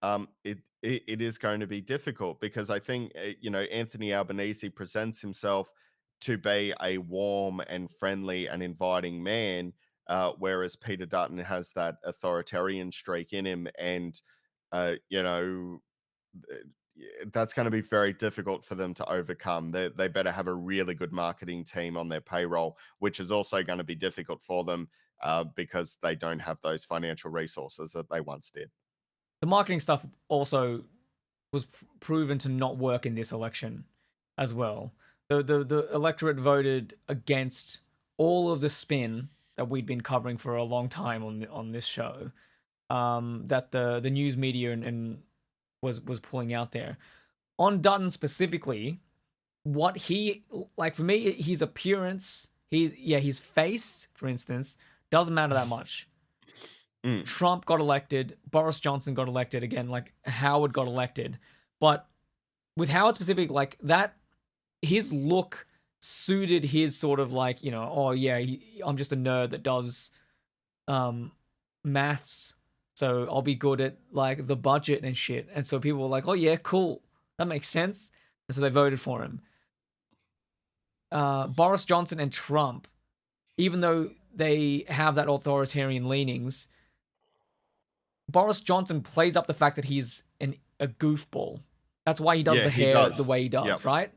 it is going to be difficult because I think you know, Anthony Albanese presents himself to be a warm and friendly and inviting man, whereas Peter Dutton has that authoritarian streak in him, and you know, that's going to be very difficult for them to overcome. They better have a really good marketing team on their payroll, which is also going to be difficult for them because they don't have those financial resources that they once did. The marketing stuff also was proven to not work in this election as well. The electorate voted against all of the spin that we'd been covering for a long time on this show. That the news media and was pulling out there on Dutton specifically. What he like for me, his appearance, his face, for instance, doesn't matter that much. Mm. Trump got elected, Boris Johnson got elected again, like Howard got elected, but with Howard specific, like that, his look suited his sort of like, you know, oh yeah, I'm just a nerd that does maths, so I'll be good at like the budget and shit. And so people were like, oh yeah, cool, that makes sense, and so they voted for him. Boris Johnson and Trump, even though they have that authoritarian leanings, Boris Johnson plays up the fact that he's a goofball. That's why he does Yeah, the he hair the does. way he does, Yep. right?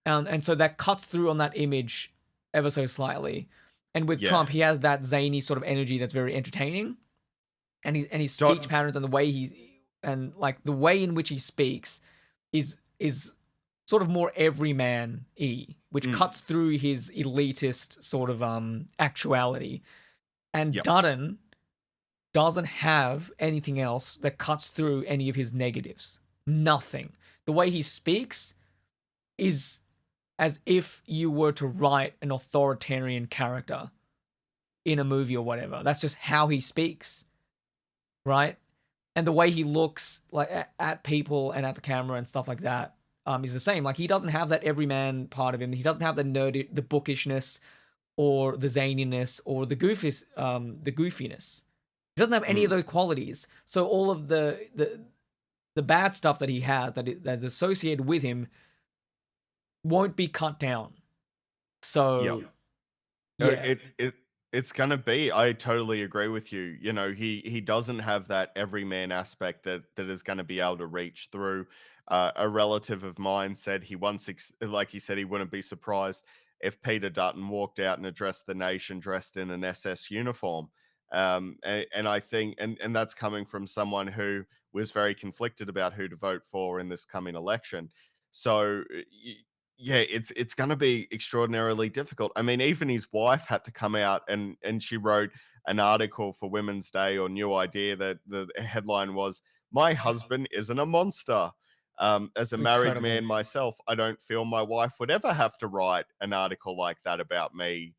And so that cuts through on that image ever so slightly. And with Yeah. Trump, he has that zany sort of energy that's very entertaining, and his Don- speech patterns and the way the way in which he speaks is sort of more everyman-y, which Mm. cuts through his elitist sort of actuality. And Yep. Dutton doesn't have anything else that cuts through any of his negatives. Nothing. The way he speaks is as if you were to write an authoritarian character in a movie or whatever. That's just how he speaks, right? And the way he looks like at people and at the camera and stuff like that is the same. Like he doesn't have that everyman part of him. He doesn't have the nerd, the bookishness, or the zaniness, or the goofiness. He doesn't have any of those qualities. So all of the bad stuff that he has that's associated with him won't be cut down. So yeah, It's gonna be. I totally agree with you. You know, he doesn't have that everyman aspect that is going to be able to reach through. A relative of mine said he once, like he said, he wouldn't be surprised if Peter Dutton walked out and addressed the nation dressed in an SS uniform. And I think, and that's coming from someone who was very conflicted about who to vote for in this coming election. So yeah, it's going to be extraordinarily difficult. I mean, even his wife had to come out and she wrote an article for Women's Day or New Idea that the headline was, "My husband isn't a monster." As a married incredible. man myself, I don't feel my wife would ever have to write an article like that about me,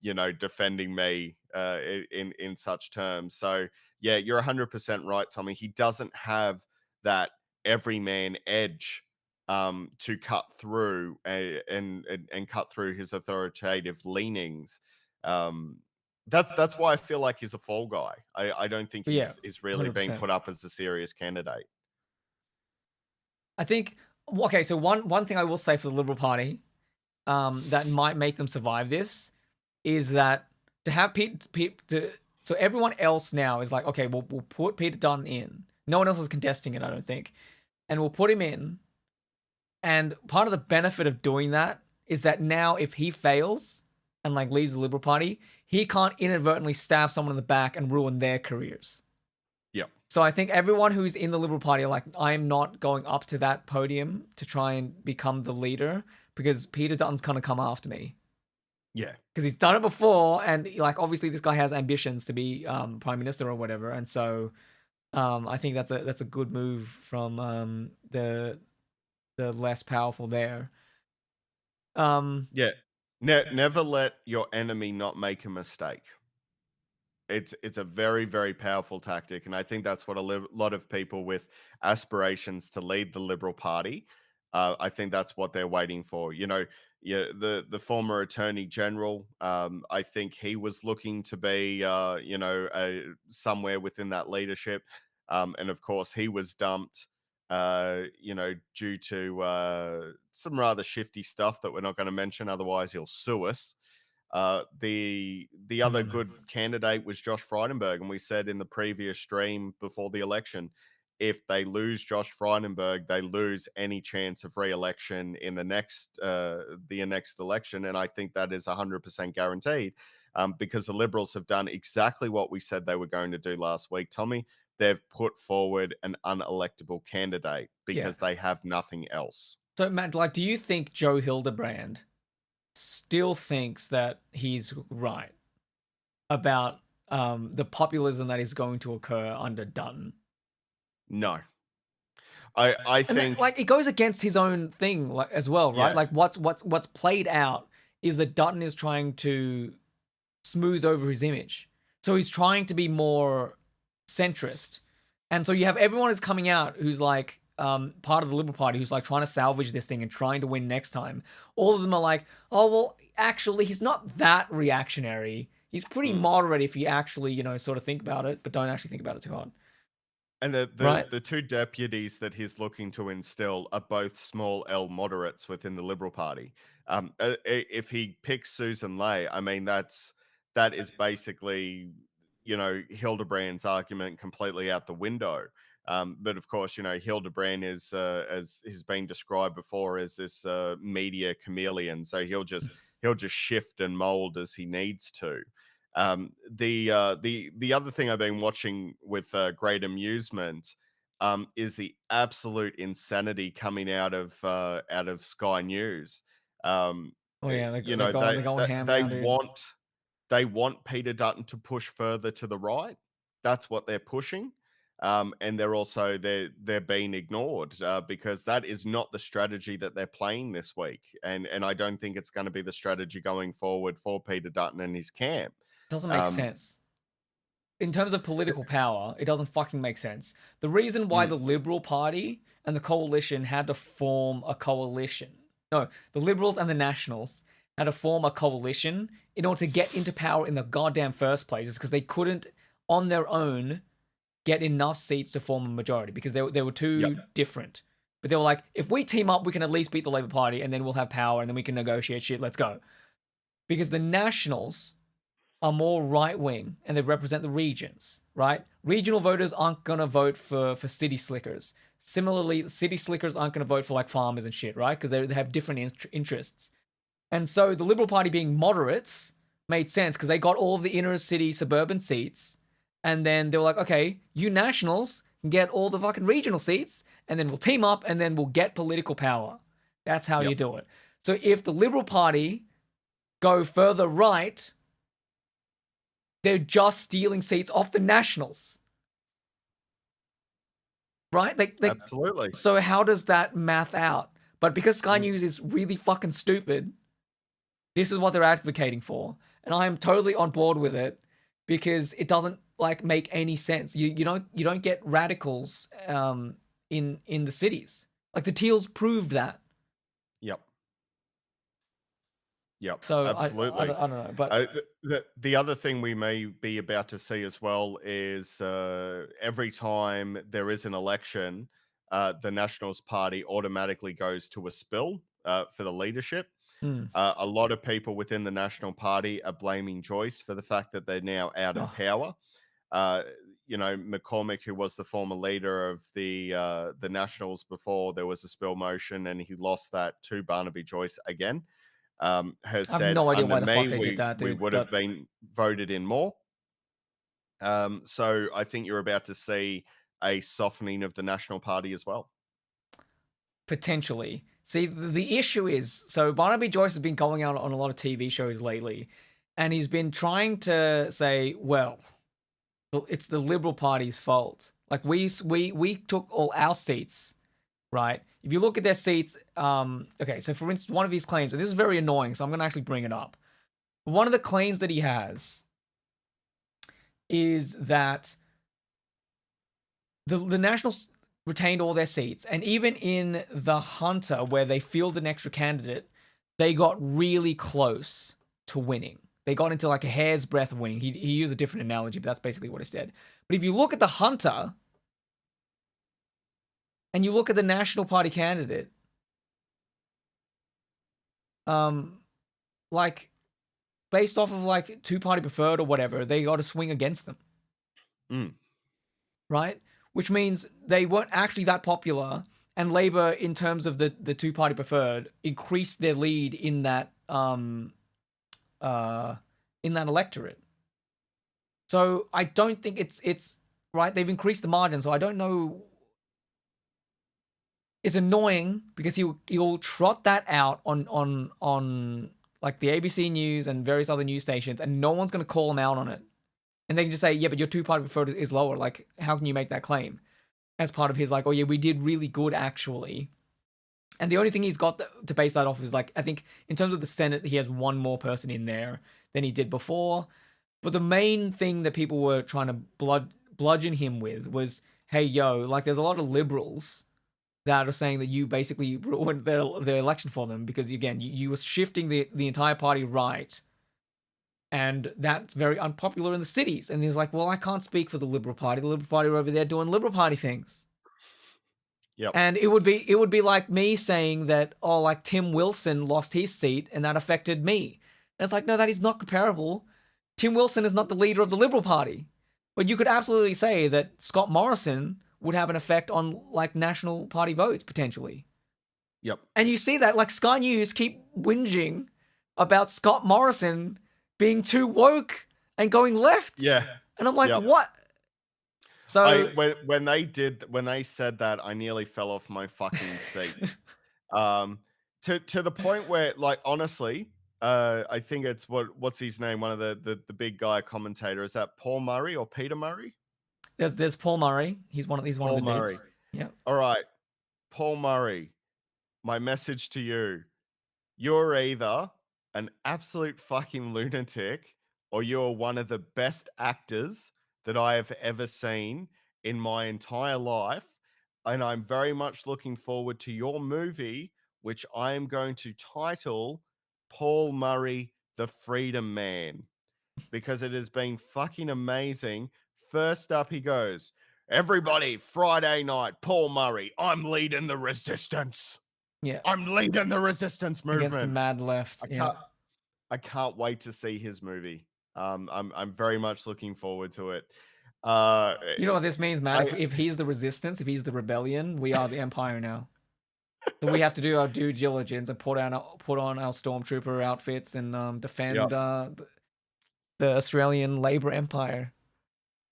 you know, defending me in such terms. So yeah, you're 100% right, Tommy. He doesn't have that everyman edge to cut through and cut through his authoritative leanings. Um, that's why I feel like he's a fall guy. I don't think But yeah, he's really being 100%. put up as a serious candidate. I think okay. So one thing I will say for the Liberal Party, that might make them survive this, is that to have so everyone else now is like, okay, we'll put Peter Dutton in. No one else is contesting it, I don't think, and we'll put him in. And part of the benefit of doing that is that now if he fails and like leaves the Liberal Party, he can't inadvertently stab someone in the back and ruin their careers. Yep. So I think everyone who's in the Liberal Party are like, I am not going up to that podium to try and become the leader because Peter Dutton's gonna come after me. Yeah. Because he's done it before, and like obviously this guy has ambitions to be prime minister or whatever, and so I think that's a good move from the less powerful there. Yeah. Never let your enemy not make a mistake. It's a very, very powerful tactic, and I think that's what a lot of people with aspirations to lead the Liberal Party, I think that's what they're waiting for. You know, yeah, the former Attorney General, I think he was looking to be, somewhere within that leadership, and of course he was dumped, due to some rather shifty stuff that we're not going to mention, otherwise he'll sue us. The other good candidate was Josh Frydenberg, and we said in the previous stream before the election, if they lose Josh Frydenberg, they lose any chance of re-election in the next election, and I think that is 100% guaranteed, because the Liberals have done exactly what we said they were going to do last week. Tommy, they've put forward an unelectable candidate because they have nothing else. So Matt, like, do you think Joe Hildebrand still thinks that he's right about the populism that is going to occur under Dutton? No. I think like it goes against his own thing like as well, right? Yeah. Like what's played out is that Dutton is trying to smooth over his image. So he's trying to be more centrist. And so you have everyone who's coming out who's like part of the Liberal Party who's like trying to salvage this thing and trying to win next time. All of them are like, oh well, actually he's not that reactionary. He's pretty moderate if you actually, sort of think about it, but don't actually think about it too hard. And Right. the two deputies that he's looking to instill are both small L moderates within the Liberal Party. If he picks Susan Ley, I mean that is basically, Hildebrand's argument completely out the window. But of course, Hildebrand is, as has been described before, as this media chameleon. So he'll just shift and mold as he needs to. The other thing I've been watching with great amusement is the absolute insanity coming out of Sky News. Oh yeah, they're They going ham they now, dude. want Peter Dutton to push further to the right. That's what they're pushing. And they're being ignored because that is not the strategy that they're playing this week, and I don't think it's going to be the strategy going forward for Peter Dutton and his camp. Doesn't make sense. In terms of political power, it doesn't fucking make sense. The reason why the Liberal Party and the coalition had to form a coalition. No, the Liberals and the Nationals had to form a coalition in order to get into power in the goddamn first place is because they couldn't, on their own, get enough seats to form a majority because they were too different. But they were like, if we team up, we can at least beat the Labour Party and then we'll have power and then we can negotiate shit. Let's go. Because the Nationals are more right wing and they represent the regions, right? Regional voters aren't gonna vote for city slickers. Similarly, city slickers aren't gonna vote for like farmers and shit, right? Because they have different interests. And so the Liberal Party being moderates made sense because they got all of the inner city suburban seats. And then they were like, okay, you Nationals can get all the fucking regional seats and then we'll team up and then we'll get political power. That's how you do it. So if the Liberal Party go further right, they're just stealing seats off the Nationals. Right? Absolutely. So how does that math out? But because Sky News is really fucking stupid, this is what they're advocating for. And I am totally on board with it because it doesn't like make any sense. You don't get radicals in the cities. Like the Teals proved that. Yep. Yep. So Absolutely. I don't know, but The other thing we may be about to see as well is every time there is an election, the Nationals Party automatically goes to a spill for the leadership. hmm. A lot of people within the National Party are blaming Joyce for the fact that they're now out of Oh. power. McCormick, who was the former leader of the Nationals before there was a spill motion, and he lost that to Barnaby Joyce again, has I have said, no idea under why the fuck me, they did that, we dude. would have But been voted in more. So I think you're about to see a softening of the National Party as well. potentially, see, the issue is, so Barnaby Joyce has been going out on a lot of TV shows lately, and he's been trying to say, well, it's the Liberal Party's fault. Like we took all our seats, right? If you look at their seats, okay, so for instance, one of his claims, and this is very annoying, so I'm gonna actually bring it up. One of the claims that he has is that the Nationals retained all their seats, and even in the Hunter, where they fielded an extra candidate, they got really close to winning. They got into like a hair's breadth of winning. He used a different analogy, but that's basically what he said. But if you look at the Hunter and you look at the National Party candidate, like based off of like two-party preferred or whatever, they got to swing against them. Right? Which means they weren't actually that popular, and Labour, in terms of the two-party preferred, increased their lead in that electorate. So I don't think it's right. They've increased the margin, so I don't know. It's annoying because he'll trot that out on like the ABC News and various other news stations, and no one's going to call him out on it. And they can just say, yeah, but your two-party preferred is lower. Like, how can you make that claim? As part of his, like, oh yeah, we did really good actually. And the only thing he's got to base that off is, like, I think in terms of the Senate, he has one more person in there than he did before. But the main thing that people were trying to bludgeon him with was, hey, yo, like, there's a lot of liberals that are saying that you basically ruined their election for them because, again, you were shifting the entire party right. And that's very unpopular in the cities. And he's like, well, I can't speak for the Liberal Party. The Liberal Party are over there doing Liberal Party things. Yep. And it would be like me saying that, oh, like Tim Wilson lost his seat and that affected me. And it's like, no, that is not comparable. Tim Wilson is not the leader of the Liberal Party. But you could absolutely say that Scott Morrison would have an effect on like National Party votes potentially. Yep. And you see that, like, Sky News keep whinging about Scott Morrison being too woke and going left. Yeah. And I'm like, Yep. what? So when they said that, I nearly fell off my fucking seat. To the point where, like, honestly, I think it's what's his name? One of the big guy commentator. Is that Paul Murray or Peter Murray? there's Paul Murray. He's one of Paul the Murray. dudes. Yeah. All right, Paul Murray. My message to you: you're either an absolute fucking lunatic, or you're one of the best actors that I have ever seen in my entire life. And I'm very much looking forward to your movie, which I am going to title Paul Murray, the Freedom Man, because it has been fucking amazing. First up, he goes, everybody, Friday night, Paul Murray, I'm leading the resistance. Yeah. I'm leading the resistance movement Against the mad left. I can't wait to see his movie. I'm very much looking forward to it. You know what this means, Matt? If he's the resistance, if he's the rebellion, we are the empire now. So we have to do our due diligence and put on our stormtrooper outfits and defend the Australian Labor Empire.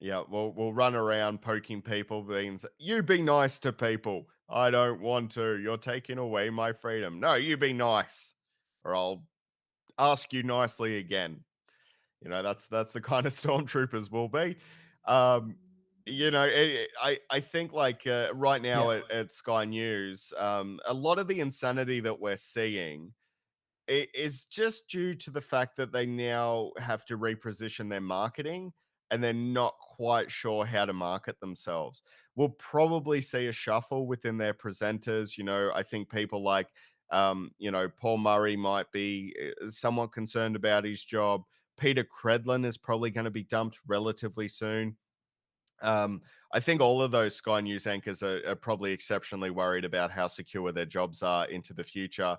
Yeah, we'll run around poking people, being, you be nice to people. I don't want to. You're taking away my freedom. No, you be nice, or I'll ask you nicely again. You know, that's the kind of stormtroopers will be. I think like right now at Sky News, a lot of the insanity that we're seeing is just due to the fact that they now have to reposition their marketing. and they're not quite sure how to market themselves. We'll probably see a shuffle within their presenters. I think people like, Paul Murray might be somewhat concerned about his job. Peter Credlin is probably going to be dumped relatively soon. I think all of those Sky News anchors are probably exceptionally worried about how secure their jobs are into the future,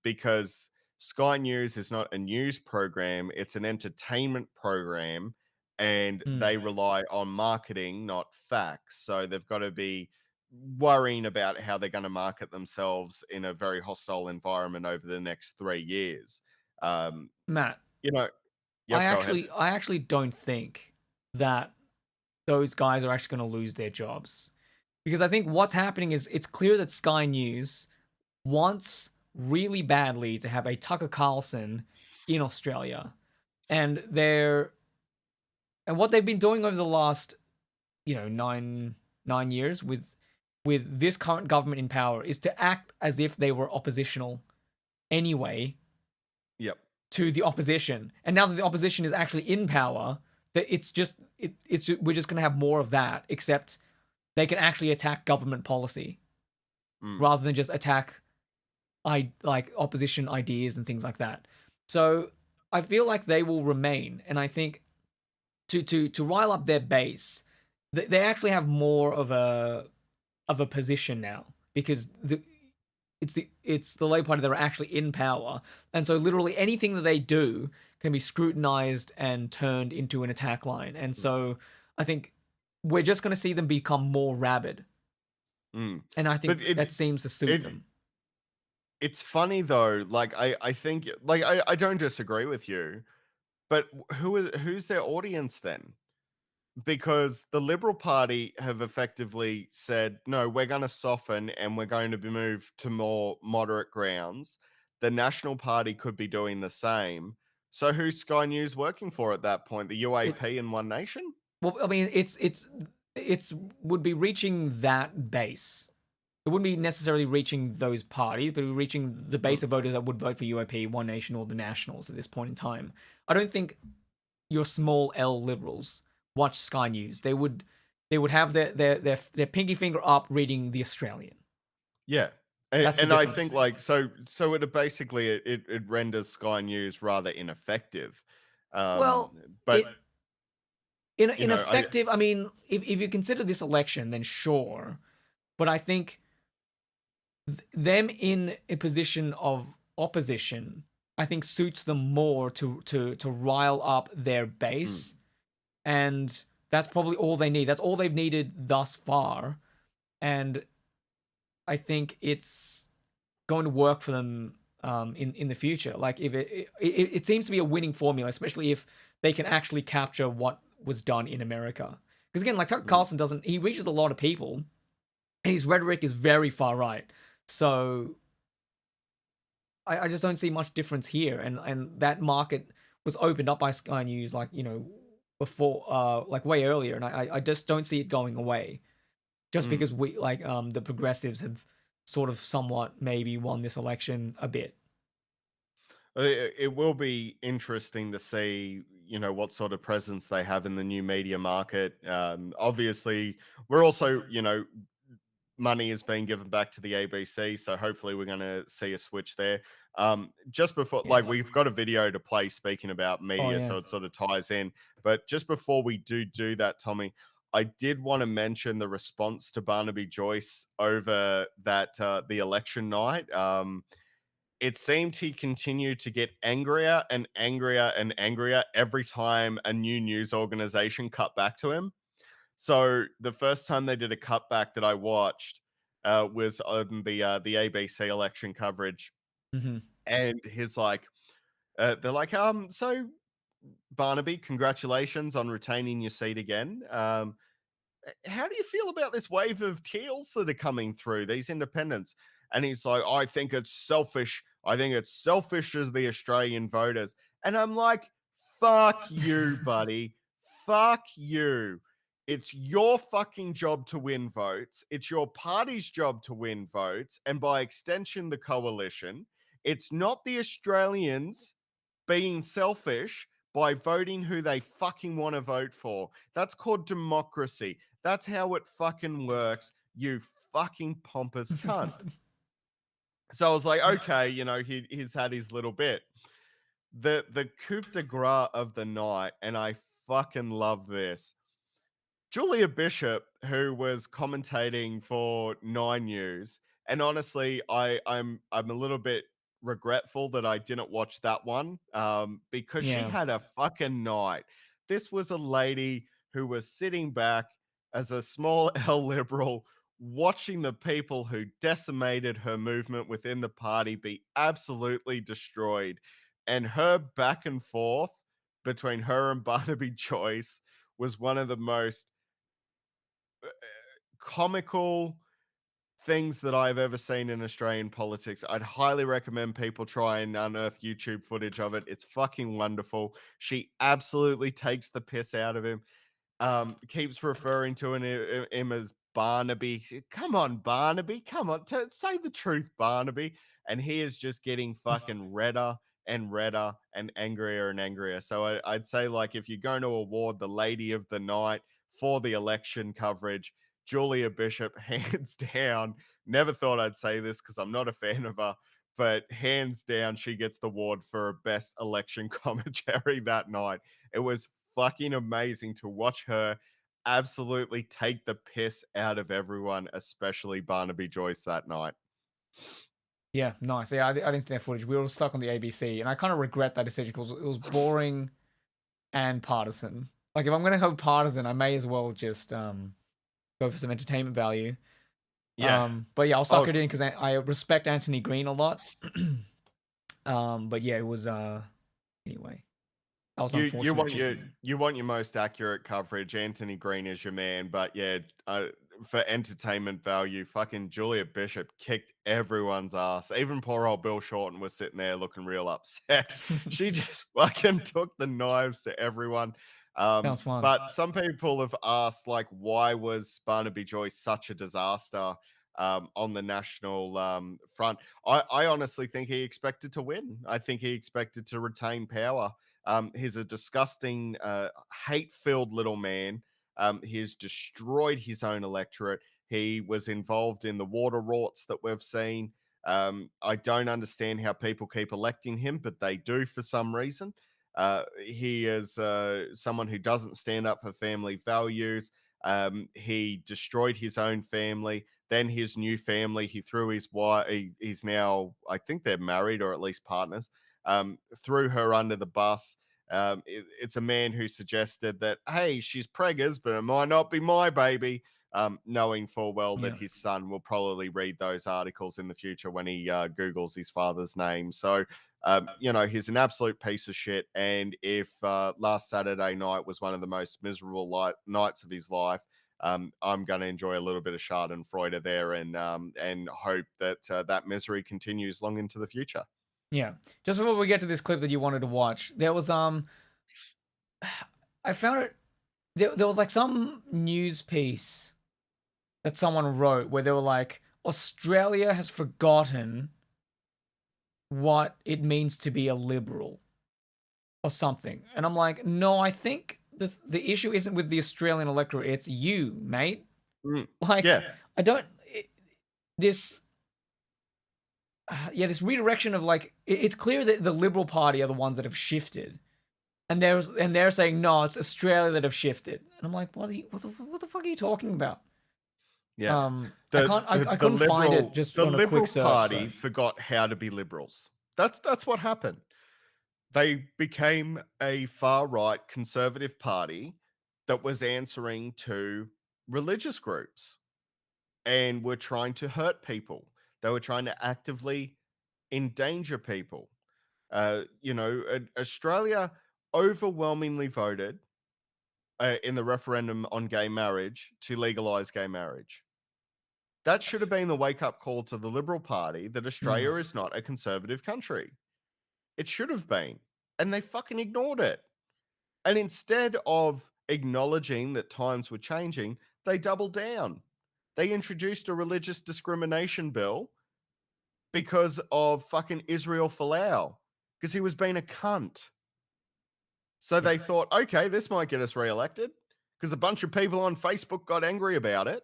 because Sky News is not a news program, it's an entertainment program, and they rely on marketing, not facts. So they've got to be worrying about how they're going to market themselves in a very hostile environment over the next 3 years. Matt, You know, I yep, go ahead. actually don't think that those guys are actually going to lose their jobs. Because I think what's happening is it's clear that Sky News wants really badly to have a Tucker Carlson in Australia. And what they've been doing over the last, 9 years with this current government in power is to act as if they were oppositional anyway Yep. to the opposition. And now that the opposition is actually in power, that we're just going to have more of that, except they can actually attack government policy rather than just attack opposition ideas and things like that. So I feel like they will remain, and I think to rile up their base, they actually have more of a position now, because it's the Labour Party that are actually in power, and so literally anything that they do can be scrutinized and turned into an attack line. And so I think we're just going to see them become more rabid, and I think that seems to suit them. It's funny though, like I think, like I don't disagree with you, but who's their audience then? Because the Liberal Party have effectively said, no, we're going to soften and we're going to move to more moderate grounds. The National Party could be doing the same. So who's Sky News working for at that point? The UAP and One Nation? Well, I mean, it's would be reaching that base. It wouldn't be necessarily reaching those parties, but it would be reaching the base of voters that would vote for UAP, One Nation, or the Nationals at this point in time. I don't think your small L liberals watch Sky News. They would have their pinky finger up reading the Australian. Yeah. That's the And I difference. think like so it basically it renders Sky News rather ineffective. Well, But ineffective. I mean, if you consider this election, then sure. But I think them in a position of opposition, I think suits them more to rile up their base, and that's probably all they need. That's all they've needed thus far, and I think it's going to work for them in the future. Like if it seems to be a winning formula, especially if they can actually capture what was done in America. Because again, like Tucker Carlson he reaches a lot of people, and his rhetoric is very far right. So I just don't see much difference here, and that market was opened up by Sky News, like before, like way earlier, and I just don't see it going away, just because we the progressives have sort of somewhat maybe won this election a bit. It will be interesting to see, what sort of presence they have in the new media market. Obviously, we're also, money is being given back to the ABC, so hopefully we're going to see a switch there. Just before, like, we've got a video to play speaking about media, so it sort of ties in. But just before we do that, Tommy, I did want to mention the response to Barnaby Joyce over that the election night. It seemed he continued to get angrier and angrier and angrier every time a new news organization cut back to him. So the first time they did a cutback that I watched was on the ABC election coverage, and he's like, they're like, so Barnaby, congratulations on retaining your seat again. How do you feel about this wave of teals that are coming through, these independents? And he's like, I think it's selfish. I think it's selfish as the Australian voters. And I'm like, fuck you, buddy. Fuck you. It's your fucking job to win votes. It's your party's job to win votes. And by extension, the coalition. It's not the Australians being selfish by voting who they fucking want to vote for. That's called democracy. That's how it fucking works, you fucking pompous cunt. So I was like, okay, he's had his little bit. The coup de grace of the night, and I fucking love this. Julia Bishop, who was commentating for Nine News, and honestly, I'm a little bit regretful that I didn't watch that one, because she Yeah. had a fucking night. This was a lady who was sitting back as a small L liberal, watching the people who decimated her movement within the party be absolutely destroyed, and her back and forth between her and Barnaby Joyce was one of the most comical things that I've ever seen in Australian politics. I'd highly recommend people try and unearth YouTube footage of it. It's fucking wonderful. She absolutely takes the piss out of him. Keeps referring to him as Barnaby. Come on, Barnaby. Come on. Say the truth, Barnaby. And he is just getting fucking redder and redder and angrier and angrier. So I'd say, like, if you're going to award the Lady of the Night for the election coverage, Julia Bishop, hands down. Never thought I'd say this because I'm not a fan of her, but hands down, she gets the award for best election commentary that night. It was fucking amazing to watch her absolutely take the piss out of everyone, especially Barnaby Joyce that night. Yeah, nice. Yeah, I didn't see that footage. We were stuck on the ABC, and I kind of regret that decision because it was boring and partisan. Like, if I'm gonna go partisan, I may as well just go for some entertainment value. Yeah. But yeah, I'll Oh, suck it in because I respect Anthony Green a lot. But yeah, it was anyway. That was you unfortunate. you want your most accurate coverage. Anthony Green is your man, but yeah, for entertainment value, fucking Julia Bishop kicked everyone's ass. Even poor old Bill Shorten was sitting there looking real upset. She just fucking took the knives to everyone. Sounds fun. But some people have asked, like, why was Barnaby Joyce such a disaster on the national front? I honestly think he expected to win. I think he expected to retain power. He's a disgusting, hate-filled little man. He has destroyed his own electorate. He was involved in the water rorts that we've seen. I don't understand how people keep electing him, but they do for some reason. He is someone who doesn't stand up for family values. He destroyed his own family. Then his new family, he threw his wife. He's now, I think they're married or at least partners. Threw her under the bus. It's a man who suggested that, hey, she's preggers, but it might not be my baby, knowing full well that his son will probably read those articles in the future when he Googles his father's name. So, he's an absolute piece of shit. And if last Saturday night was one of the most miserable nights of his life, I'm going to enjoy a little bit of Schadenfreude there and hope that that misery continues long into the future. Yeah. Just before we get to this clip that you wanted to watch, there was I found it there was like some news piece that someone wrote where they were like, Australia has forgotten what it means to be a liberal or something. And I'm like, no, I think the issue isn't with the Australian electorate, it's you, mate. Like, yeah. I don't this redirection of, like, it's clear that the Liberal Party are the ones that have shifted, and they're saying no, it's Australia that have shifted, and I'm like, what the fuck are you talking about? Yeah, I couldn't find it just the on a Liberal quick search. Party forgot how to be liberals. That's what happened. They became a far right conservative party that was answering to religious groups and were trying to hurt people. They were trying to actively endanger people. Australia overwhelmingly voted in the referendum on gay marriage to legalize gay marriage. That should have been the wake-up call to the Liberal Party that Australia is not a conservative country. It should have been. And they fucking ignored it. And instead of acknowledging that times were changing, they doubled down. They introduced a religious discrimination bill because of fucking Israel Folau, because he was being a cunt. So they thought, okay, this might get us reelected because a bunch of people on Facebook got angry about it.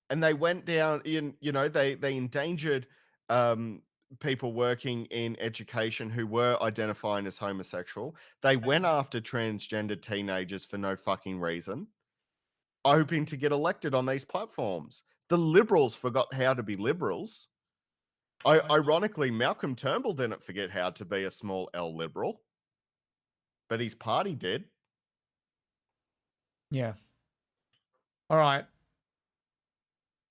And they went down in, they endangered um, people working in education who were identifying as homosexual. They went after transgender teenagers for no fucking reason, hoping to get elected on these platforms. The liberals forgot how to be liberals. Ironically, Malcolm Turnbull didn't forget how to be a small L liberal, but his party did. Yeah. All right.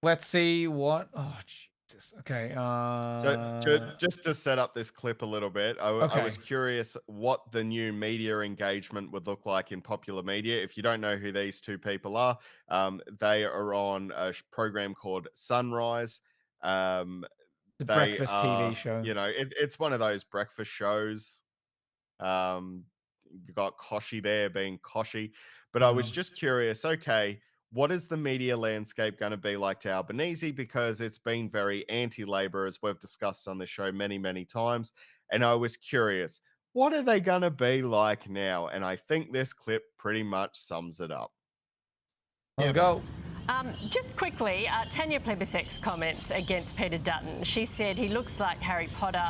Let's see what. Oh Jesus. Okay. So just to set up this clip a little bit, I Okay. was curious what the new media engagement would look like in popular media. If you don't know who these two people are, they are on a program called Sunrise. It's a They breakfast TV are, show. it's one of those breakfast shows. You got Koshy there being Koshy, but I was just curious. Okay, what is the media landscape going to be like to Albanese? Because it's been very anti-Labor, as we've discussed on the show many, many times. And I was curious, what are they going to be like now? And I think this clip pretty much sums it up. Let's go. Just quickly, Tanya Plibersek's comments against Peter Dutton. She said he looks like Harry Potter,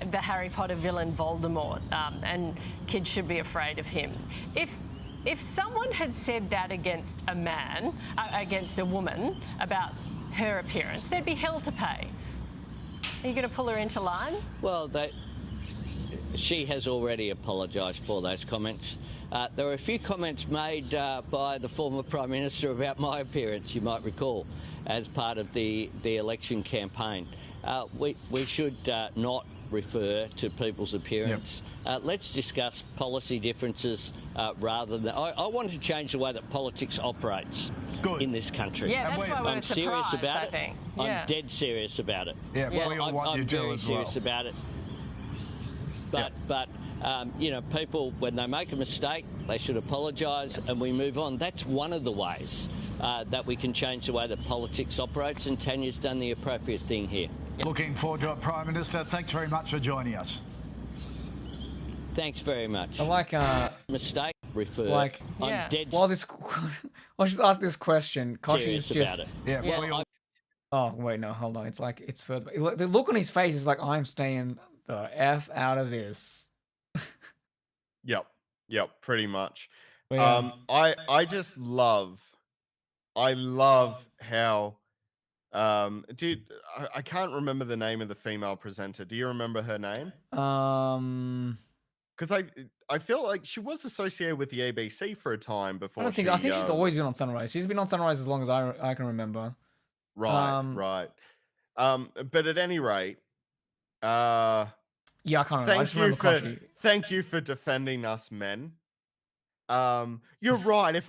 the Harry Potter villain Voldemort, and kids should be afraid of him. If someone had said that against a man, against a woman, about her appearance, there'd be hell to pay. Are you going to pull her into line? Well, she has already apologised for those comments. There were a few comments made by the former Prime Minister about my appearance, you might recall, as part of the election campaign. We should not refer to people's appearance. Yep. Let's discuss policy differences rather than... I want to change the way that politics operates in this country. Yeah, that's why I'm serious about it. Yeah. I'm dead serious about it. Yeah, well, we all want you to I'm very as well. serious about it. But people, when they make a mistake, they should apologise and we move on. That's one of the ways that we can change the way that politics operates, and Tanya's done the appropriate thing here. Looking forward to it, Prime Minister. Thanks very much for joining us. Thanks very much. I like mistake. Refer. Like, I'm dead. Well, I'll just ask this question. Serious Koshy's about just. it. Yeah. Yeah, Well, Oh wait, no, hold on. It's like it's further. The look on his face is like I'm staying the f out of this. Yep, pretty much. But yeah. I just love how dude, I can't remember the name of the female presenter. Do you remember her name? Because I feel like she was associated with the ABC for a time before. I think she's always been on Sunrise. She's been on Sunrise as long as I can remember. Right. But at any rate, yeah, I can't remember. I just remember Koshy. Thank you for defending us men. You're right. If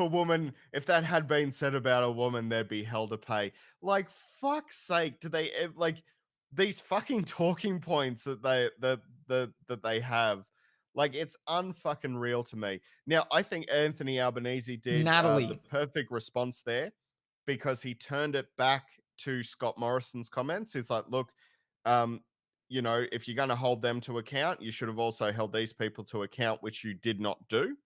that had been said about a woman, there'd be hell to pay. Like, fuck's sake, do they like these fucking talking points that they have? Like, it's unfucking real to me. Now, I think Anthony Albanese did the perfect response there, because he turned it back to Scott Morrison's comments. He's like, look, if you're going to hold them to account, you should have also held these people to account, which you did not do.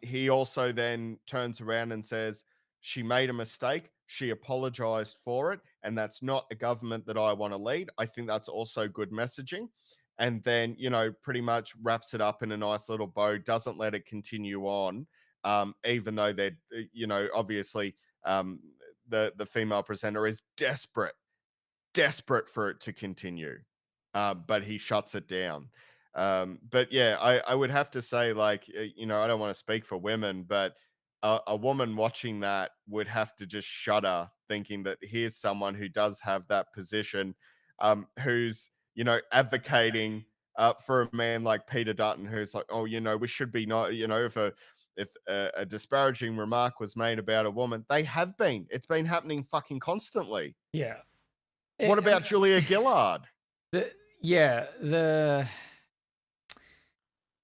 He also then turns around and says, she made a mistake. She apologized for it. And that's not a government that I want to lead. I think that's also good messaging. And then, pretty much wraps it up in a nice little bow, doesn't let it continue on. Even though they're, obviously the female presenter is desperate for it to continue. But he shuts it down. But yeah, I would have to say, like, I don't want to speak for women, but a woman watching that would have to just shudder, thinking that here's someone who does have that position, who's, advocating for a man like Peter Dutton, who's like, oh, we should be not, if a disparaging remark was made about a woman, it's been happening fucking constantly. Yeah. What about Julia Gillard? I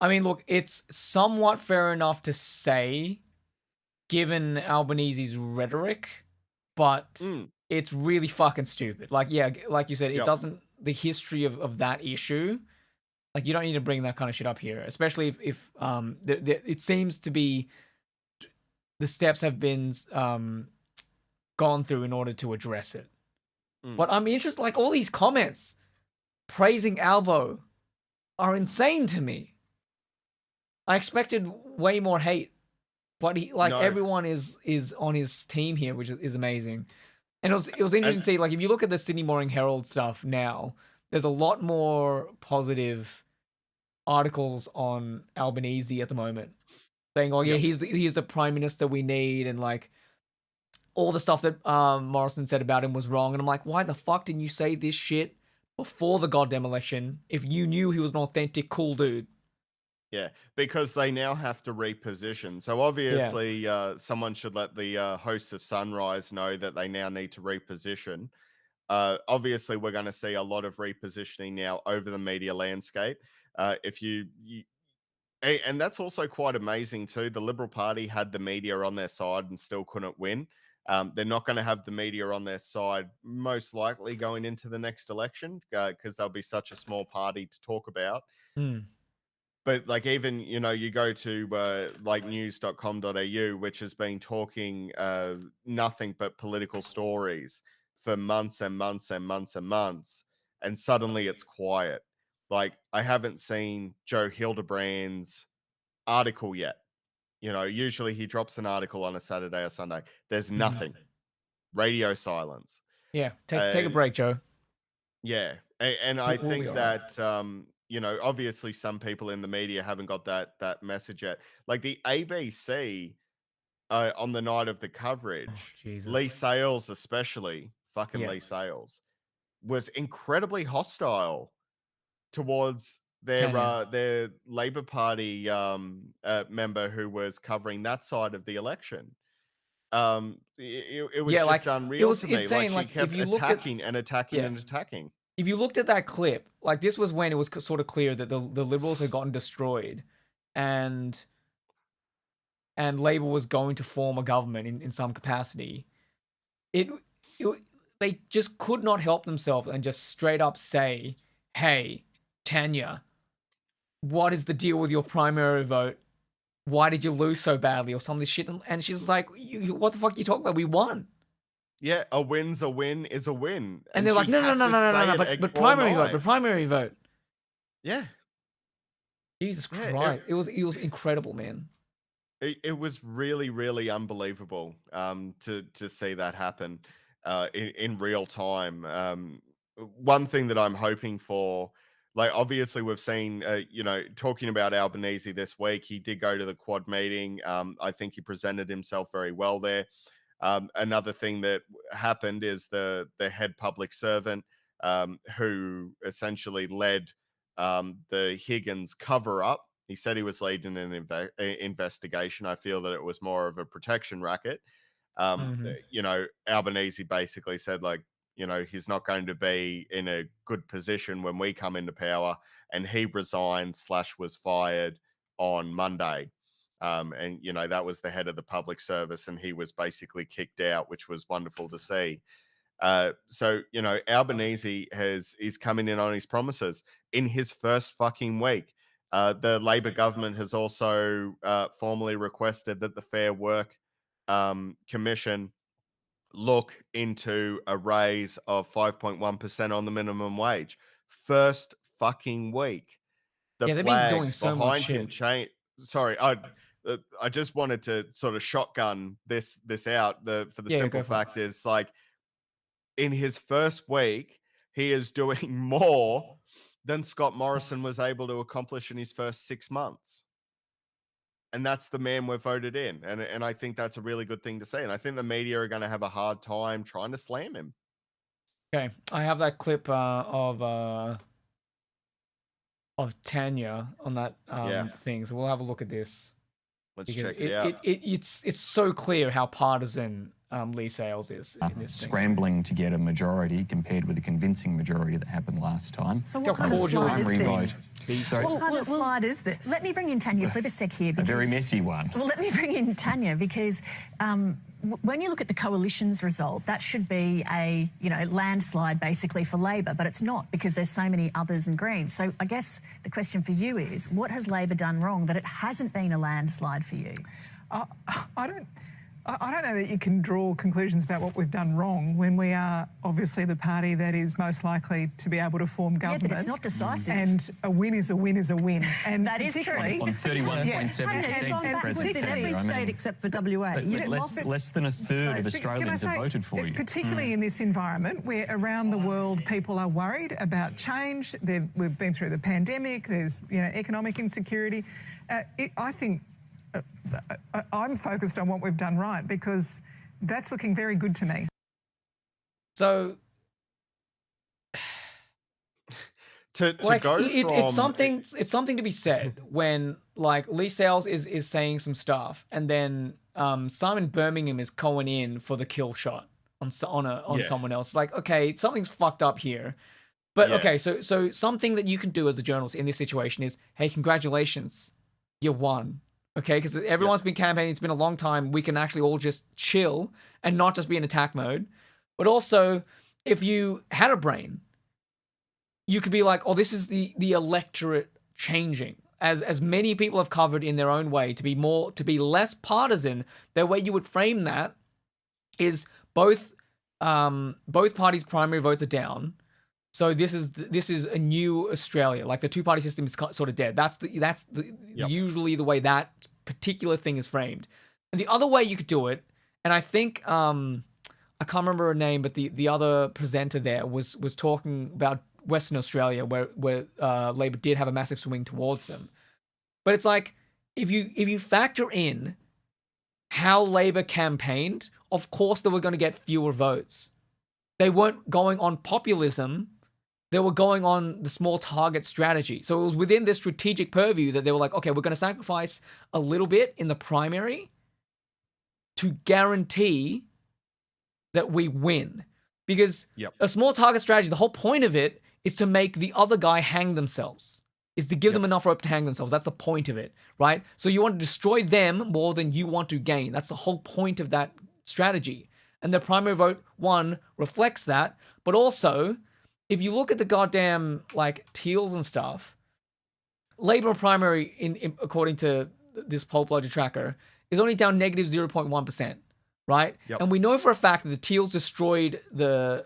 mean, look, it's somewhat fair enough to say, given Albanese's rhetoric, but it's really fucking stupid. Like, yeah, like you said, it doesn't, the history of that issue Like, you don't need to bring that kind of shit up here, especially if it seems to be the steps have been gone through in order to address it. But I'm interested, like, all these comments praising Albo are insane to me. I expected way more hate, but everyone is on his team here, which is amazing. And it was interesting to see, like, if you look at the Sydney Morning Herald stuff now, there's a lot more positive articles on Albanese at the moment, saying, "Oh yeah, he's the prime minister we need," and like all the stuff that Morrison said about him was wrong. And I'm like, why the fuck didn't you say this shit before the goddamn election if you knew he was an authentic, cool dude? Yeah, because they now have to reposition. So obviously, someone should let the hosts of Sunrise know that they now need to reposition. Obviously, we're going to see a lot of repositioning now over the media landscape. And that's also quite amazing too. The Liberal Party had the media on their side and still couldn't win. They're not going to have the media on their side most likely going into the next election because they'll be such a small party to talk about. But like, even, you go to like news.com.au, which has been talking nothing but political stories for months and months and months and months. And suddenly it's quiet. Like, I haven't seen Joe Hildebrand's article yet. Usually he drops an article on a Saturday or Sunday. There's nothing. Radio silence. Yeah, take a break, Joe. Yeah. And I think that, obviously some people in the media haven't got that message yet. Like the ABC on the night of the coverage, Lee Sales especially, Lee Sales, was incredibly hostile towards their Labor Party member who was covering that side of the election. It was just unreal to me. Insane. Like, she kept attacking and attacking and attacking. If you looked at that clip, like, this was when it was sort of clear that the Liberals had gotten destroyed, and Labor was going to form a government in some capacity. They just could not help themselves and just straight up say, "Hey, Tanya, what is the deal with your primary vote? Why did you lose so badly?" or some of this shit. And she's like, "What the fuck are you talking about? We won." Yeah, a win's a win is a win. And they're like, no, but primary vote. Yeah. Jesus Christ. It was incredible, man. It was really, really unbelievable to see that happen in real time. One thing that I'm hoping for, like, obviously we've seen, talking about Albanese this week, he did go to the Quad meeting. I think he presented himself very well there. Another thing that happened is the head public servant who essentially led the Higgins cover-up. He said he was leading an investigation. I feel that it was more of a protection racket. Albanese basically said, like, he's not going to be in a good position when we come into power, and he resigned / was fired on Monday. And that was the head of the public service, and he was basically kicked out, which was wonderful to see. So Albanese is coming in on his promises in his first fucking week. The Labor government has also formally requested that the Fair Work Commission look into a raise of 5.1% on the minimum wage. First fucking week. The flags behind him change. Sorry, I just wanted to sort of shotgun this out. For the simple fact is, like, in his first week, he is doing more than Scott Morrison was able to accomplish in his first 6 months. And that's the man we've voted in. And I think that's a really good thing to say. And I think the media are going to have a hard time trying to slam him. Okay, I have that clip of Tanya on that thing. So we'll have a look at this. Let's check it out. It's so clear how partisan Lee Sales is in this scrambling to get a majority compared with the convincing majority that happened last time. So what kind of slide is this? What kind of slide is this? Let me bring in Tanya Plibersek here. A very messy one. Well, let me bring in Tanya because when you look at the coalition's result, that should be a landslide basically for Labor, but it's not because there's so many others and Greens. So I guess the question for you is, what has Labor done wrong that it hasn't been a landslide for you? I don't know that you can draw conclusions about what we've done wrong when we are obviously the party that is most likely to be able to form government. Yeah, but it's not decisive. And a win is a win is a win. And that is true. On 31.7%, It's in every state except for WA. But less than a third of Australians have voted for you. Particularly in this environment where around the world people are worried about change. We've been through the pandemic. There's economic insecurity. I think I'm focused on what we've done right because that's looking very good to me. So, it's something to be said when Lee Sales is saying some stuff and then Simon Birmingham is going in for the kill shot on someone else. It's like, okay, something's fucked up here. But okay, so something that you can do as a journalist in this situation is, hey, congratulations, you won. Okay, because everyone's been campaigning. It's been a long time. We can actually all just chill and not just be in attack mode. But also, if you had a brain, you could be like, oh, this is the electorate changing. As many people have covered in their own way, to be less partisan. The way you would frame that is both parties' primary votes are down. So this is a new Australia. Like the two-party system is sort of dead. That's usually the way that particular thing is framed. And the other way you could do it, and I think I can't remember her name, but the other presenter there was talking about Western Australia, where Labor did have a massive swing towards them. But it's like if you factor in how Labor campaigned, of course they were going to get fewer votes. They weren't going on populism. They were going on the small target strategy. So it was within this strategic purview that they were like, okay, we're going to sacrifice a little bit in the primary to guarantee that we win. Because a small target strategy, the whole point of it is to make the other guy hang themselves, is to give them enough rope to hang themselves. That's the point of it, right? So you want to destroy them more than you want to gain. That's the whole point of that strategy. And the primary vote, one, reflects that. But also, if you look at the goddamn, Teals and stuff, Labor primary, according to this poll logic tracker, is only down negative 0.1%, right? And we know for a fact that the Teals destroyed the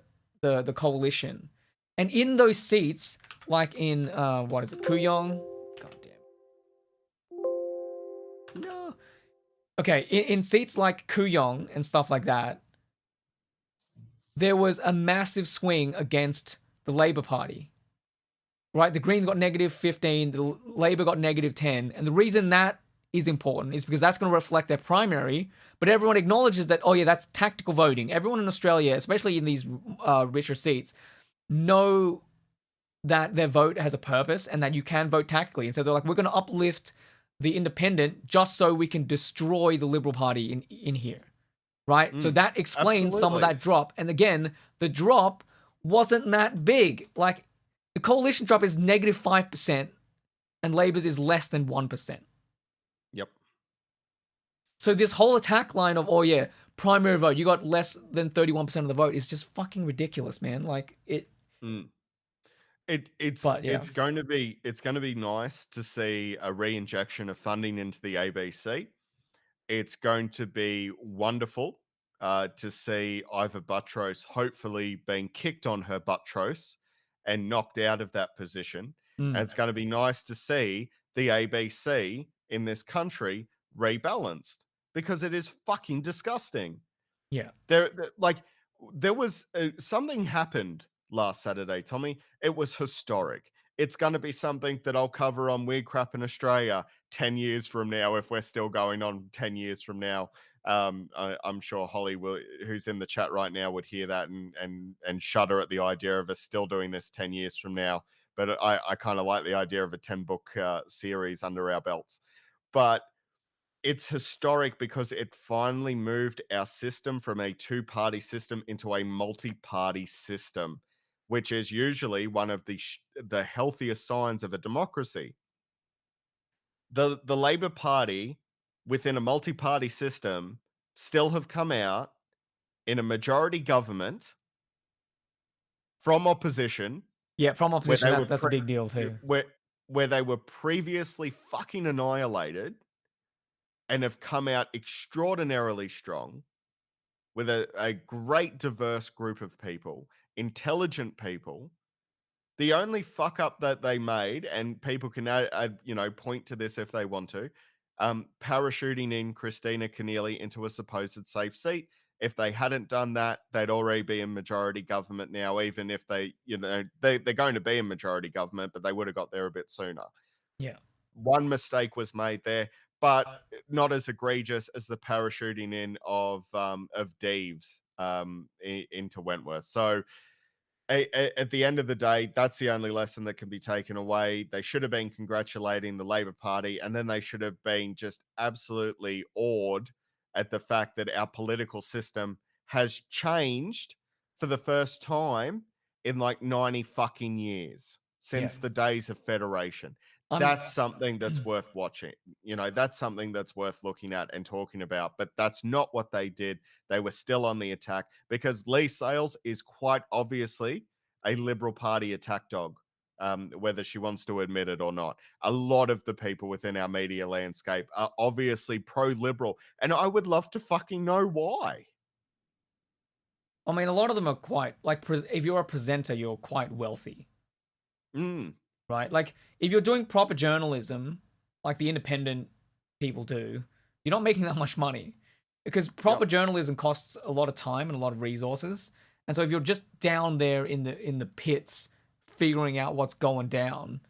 coalition. And in those seats, like in, Kooyong? Goddamn. No. Okay, in seats like Kooyong and stuff like that, there was a massive swing against the Labor Party, right? The Greens got negative 15, the Labor got negative 10. And the reason that is important is because that's going to reflect their primary, but everyone acknowledges that, oh yeah, that's tactical voting. Everyone in Australia, especially in these richer seats, know that their vote has a purpose and that you can vote tactically. And so they're like, we're going to uplift the independent just so we can destroy the Liberal Party in here, right? So that explains some of that drop. And again, the drop wasn't that big. Like, the coalition drop is negative 5% and Labor's is less than 1%. Yep. So this whole attack line of, oh yeah, primary vote, you got less than 31% of the vote is just fucking ridiculous, man. Like, it... It's going to be nice to see a re-injection of funding into the ABC. It's going to be wonderful to see Ivor Buttrose hopefully being kicked on her buttrose and knocked out of that position. And it's going to be nice to see the ABC in this country rebalanced, because it is fucking disgusting. Yeah. There was something happened last Saturday, Tommy. It was historic. It's going to be something that I'll cover on Weird Crap in Australia 10 years from now, if we're still going on 10 years from now. I'm sure Holly, who's in the chat right now, would hear that and shudder at the idea of us still doing this 10 years from now. But I kind of like the idea of a 10-book series under our belts. But it's historic because it finally moved our system from a two-party system into a multi-party system, which is usually one of the healthiest signs of a democracy. The Labor Party, within a multi-party system, still have come out in a majority government from opposition Yeah, from where opposition, they were that's a big deal too. where they were previously fucking annihilated and have come out extraordinarily strong with a great diverse group of people, intelligent people. The only fuck up that they made, and people can point to this if they want to, parachuting in Christina Keneally into a supposed safe seat. If they hadn't done that, they'd already be in majority government now, even if they're going to be in majority government, but they would have got there a bit sooner. Yeah. One mistake was made there, but not as egregious as the parachuting in of Deeves into Wentworth. So at the end of the day, that's the only lesson that can be taken away. They should have been congratulating the Labor Party, and then they should have been just absolutely awed at the fact that our political system has changed for the first time in like 90 fucking years since the days of Federation. That's something that's worth watching. That's something that's worth looking at and talking about. But that's not what they did. They were still on the attack because Lee Sales is quite obviously a Liberal Party attack dog, whether she wants to admit it or not. A lot of the people within our media landscape are obviously pro-Liberal, and I would love to fucking know why. I mean, a lot of them are quite, like, if you're a presenter, you're quite wealthy. Right? Like, if you're doing proper journalism, like the independent people do, you're not making that much money. Because proper journalism costs a lot of time and a lot of resources. And so if you're just down there in the pits figuring out what's going down,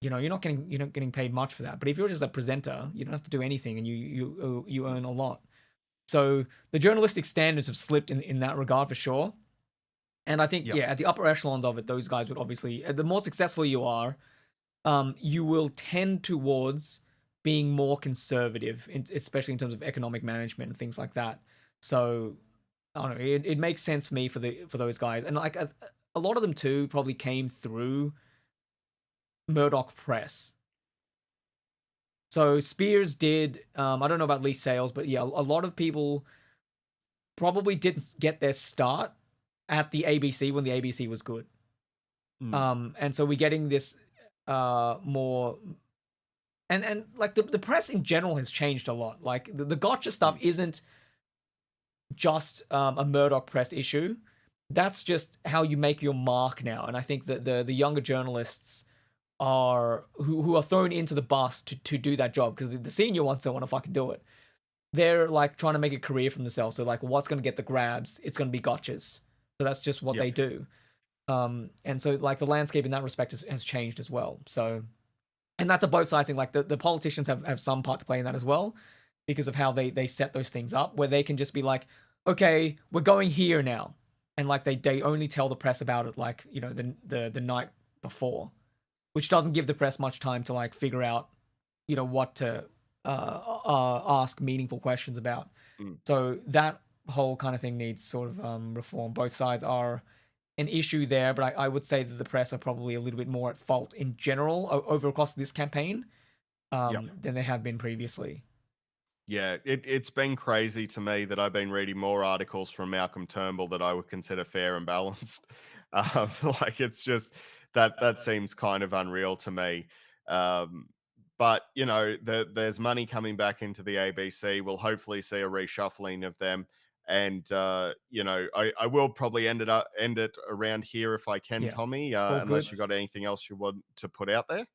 you're not getting paid much for that. But if you're just a presenter, you don't have to do anything and you earn a lot. So the journalistic standards have slipped in that regard for sure. And I think, at the upper echelons of it, those guys would obviously, the more successful you are, you will tend towards being more conservative, especially in terms of economic management and things like that. So, I don't know, it makes sense for me for those guys. And like a lot of them too probably came through Murdoch Press. So Spears did, I don't know about Lee Sales, but yeah, a lot of people probably didn't get their start at the ABC when the ABC was good. And so we're getting this more, and like the press in general has changed a lot. Like the gotcha stuff isn't just a Murdoch Press issue. That's just how you make your mark now. And I think that the younger journalists are who are thrown into the bus to do that job, because the senior ones don't want to fucking do it. They're like trying to make a career for themselves. So like, what's going to get the grabs? It's going to be gotchas. So that's just what they do. And so like the landscape in that respect has changed as well. So, and that's a both sides thing. Like the politicians have some part to play in that as well, because of how they set those things up, where they can just be like, okay, we're going here now. And like they only tell the press about it like, the night before, which doesn't give the press much time to like figure out, what to ask meaningful questions about. So that whole kind of thing needs sort of reform. Both sides are an issue there, but I would say that the press are probably a little bit more at fault in general over across this campaign than they have been previously. Yeah, it's been crazy to me that I've been reading more articles from Malcolm Turnbull that I would consider fair and balanced. Like it's just that seems kind of unreal to me. But there's money coming back into the ABC. We'll hopefully see a reshuffling of them. And I will probably end it around here if I can, Tommy. Unless you got anything else you want to put out there.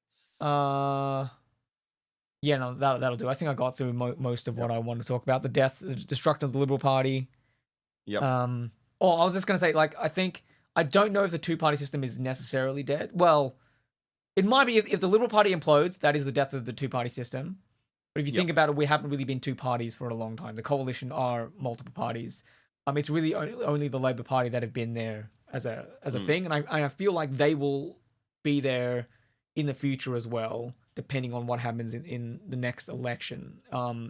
Yeah, no, that'll do. I think I got through most of what I wanted to talk about. The destruction of the Liberal Party. Yep. I was just gonna say, like, I don't know if the two-party system is necessarily dead. Well, it might be if the Liberal Party implodes, that is the death of the two-party system. But if you think about it, we haven't really been two parties for a long time. The coalition are multiple parties. It's really only the Labour Party that have been there as a thing, and I feel like they will be there in the future as well, depending on what happens in the next election.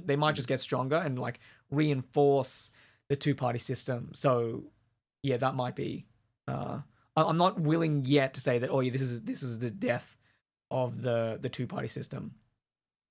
They might just get stronger and like reinforce the two-party system. So yeah, that might be. I'm not willing yet to say that. Oh yeah, this is the death of the two-party system.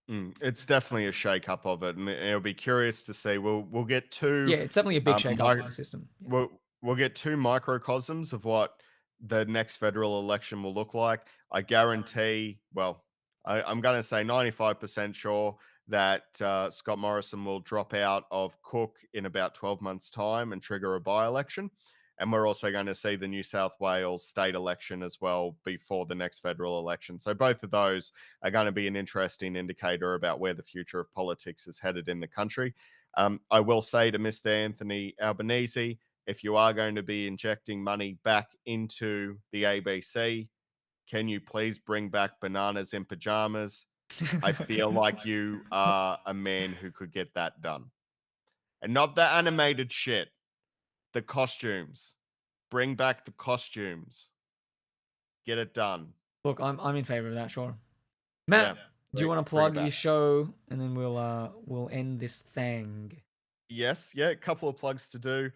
It's definitely a shake-up of it, and it'll be curious to see. We'll get Yeah, two it's definitely a big shake up mi- of the system. Yeah. we'll get two microcosms of what the next federal election will look like. I guarantee, well, I'm going to say 95% sure that Scott Morrison will drop out of Cook in about 12 months' time and trigger a by-election. And we're also going to see the New South Wales state election as well before the next federal election. So both of those are going to be an interesting indicator about where the future of politics is headed in the country. I will say to Mr. Anthony Albanese, if you are going to be injecting money back into the ABC, can you please bring back bananas in pajamas? I feel like you are a man who could get that done. And not the animated shit, the costumes. Bring back the costumes. Get it done. Look, I'm in favor of that. Sure. Matt, do you want to plug your show, and then we'll end this thing? Yes, yeah, a couple of plugs to do.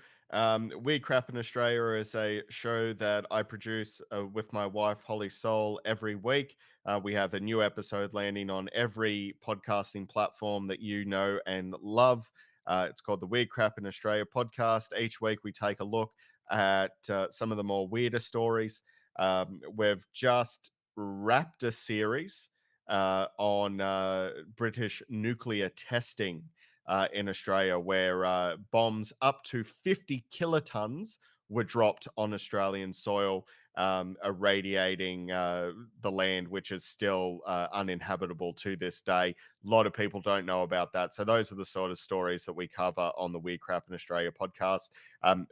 Weird Crap in Australia is a show that I produce with my wife Holly Soul every week. We have a new episode landing on every podcasting platform that you know and love. It's called the Weird Crap in Australia podcast. Each week we take a look at some of the more weirder stories. We've just wrapped a series on British nuclear testing in Australia, where bombs up to 50 kilotons were dropped on Australian soil, irradiating the land, which is still uninhabitable to this day. A lot of people don't know about that. So those are the sort of stories that we cover on the Weird Crap in Australia podcast.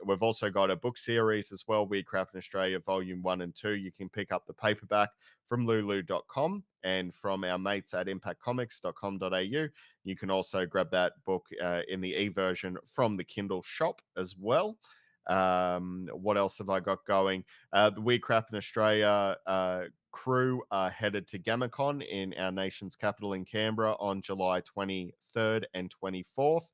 We've also got a book series as well, Weird Crap in Australia, Volume 1 and 2. You can pick up the paperback from lulu.com and from our mates at impactcomics.com.au. You can also grab that book in the e-version from the Kindle shop as well. What else have I got going? The Weird Crap in Australia crew are headed to GammaCon in our nation's capital in Canberra on July 23rd and 24th.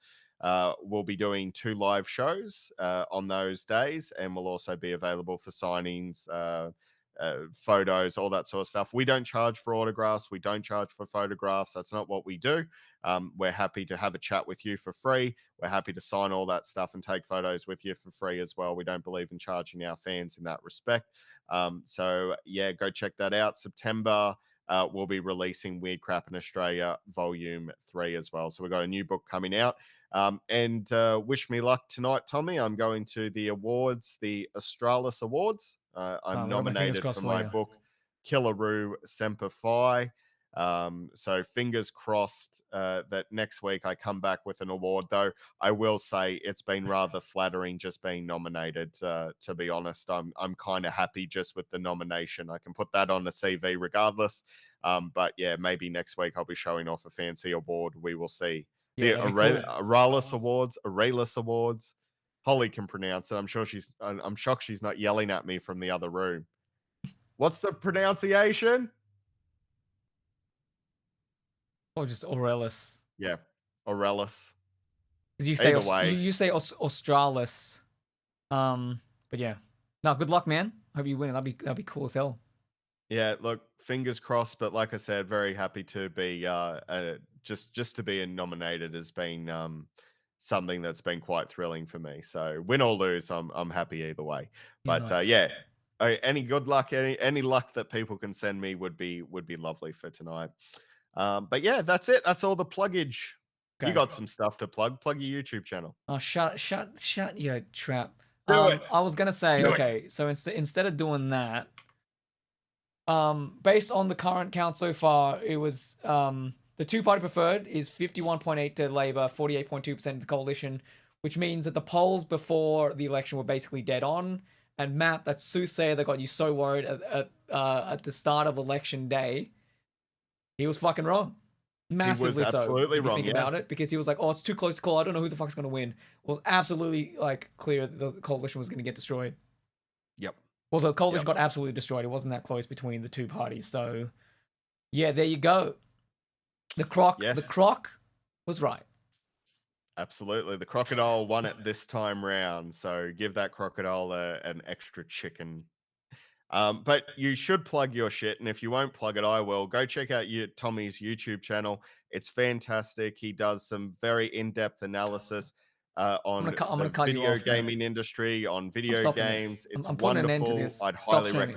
We'll be doing 2 live shows on those days, and we'll also be available for signings, photos, all that sort of stuff. We don't charge for autographs. We don't charge for photographs. That's not what we do. We're happy to have a chat with you for free. We're happy to sign all that stuff and take photos with you for free as well. We don't believe in charging our fans in that respect. So yeah, go check that out. September, we'll be releasing Weird Crap in Australia Volume 3 as well. So we've got a new book coming out. And wish me luck tonight, Tommy. I'm going to the awards, the Australis Awards. I'm nominated for my book, Killaroo Semper Fi. So fingers crossed that next week I come back with an award, though I will say it's been rather flattering just being nominated. To be honest, I'm kind of happy just with the nomination. I can put that on the CV regardless. But yeah, maybe next week I'll be showing off a fancy award. We will see. Yeah, The Auralis Awards, Auralis Awards. Holly can pronounce it. I'm shocked she's not yelling at me from the other room. What's the pronunciation? Or just Aurelis. Yeah, Aurelis. You say Either way. you say Australis. But yeah. No, good luck, man. Hope you win. That'd be cool as hell. Yeah, look, fingers crossed. But like I said, very happy to be just to be nominated has been something that's been quite thrilling for me. So win or lose, I'm happy either way. But nice. yeah, any good luck, any luck that people can send me would be lovely for tonight. But yeah, that's it. That's all the pluggage. Okay. You got some stuff to plug. Plug your YouTube channel. Oh, shut your trap. Do it. I was gonna say, okay, so instead of doing that, based on the current count so far, it was the two-party preferred is 51.8 to Labor, 48.2% of the coalition, which means that the polls before the election were basically dead on. And Matt, that soothsayer that got you so worried at the start of election day, he was fucking wrong. Massively he was absolutely so. If you wrong, think about it, because he was like, "Oh, it's too close to call. I don't know who the fuck's gonna win." Well, absolutely like clear that the coalition was gonna get destroyed. Yep. Well, the coalition got absolutely destroyed. It wasn't that close between the two parties. So, yeah, there you go. The croc was right. Absolutely. The crocodile won it this time round. So give that crocodile an extra chicken. But you should plug your shit, and if you won't plug it, I will. Go check out Tommy's YouTube channel. It's fantastic. He does some very in-depth analysis on I'm gonna the cut you video off, gaming industry, on video stopping games. this. It's I'm putting an end to wonderful. this. I'd Stop highly streaming. recommend.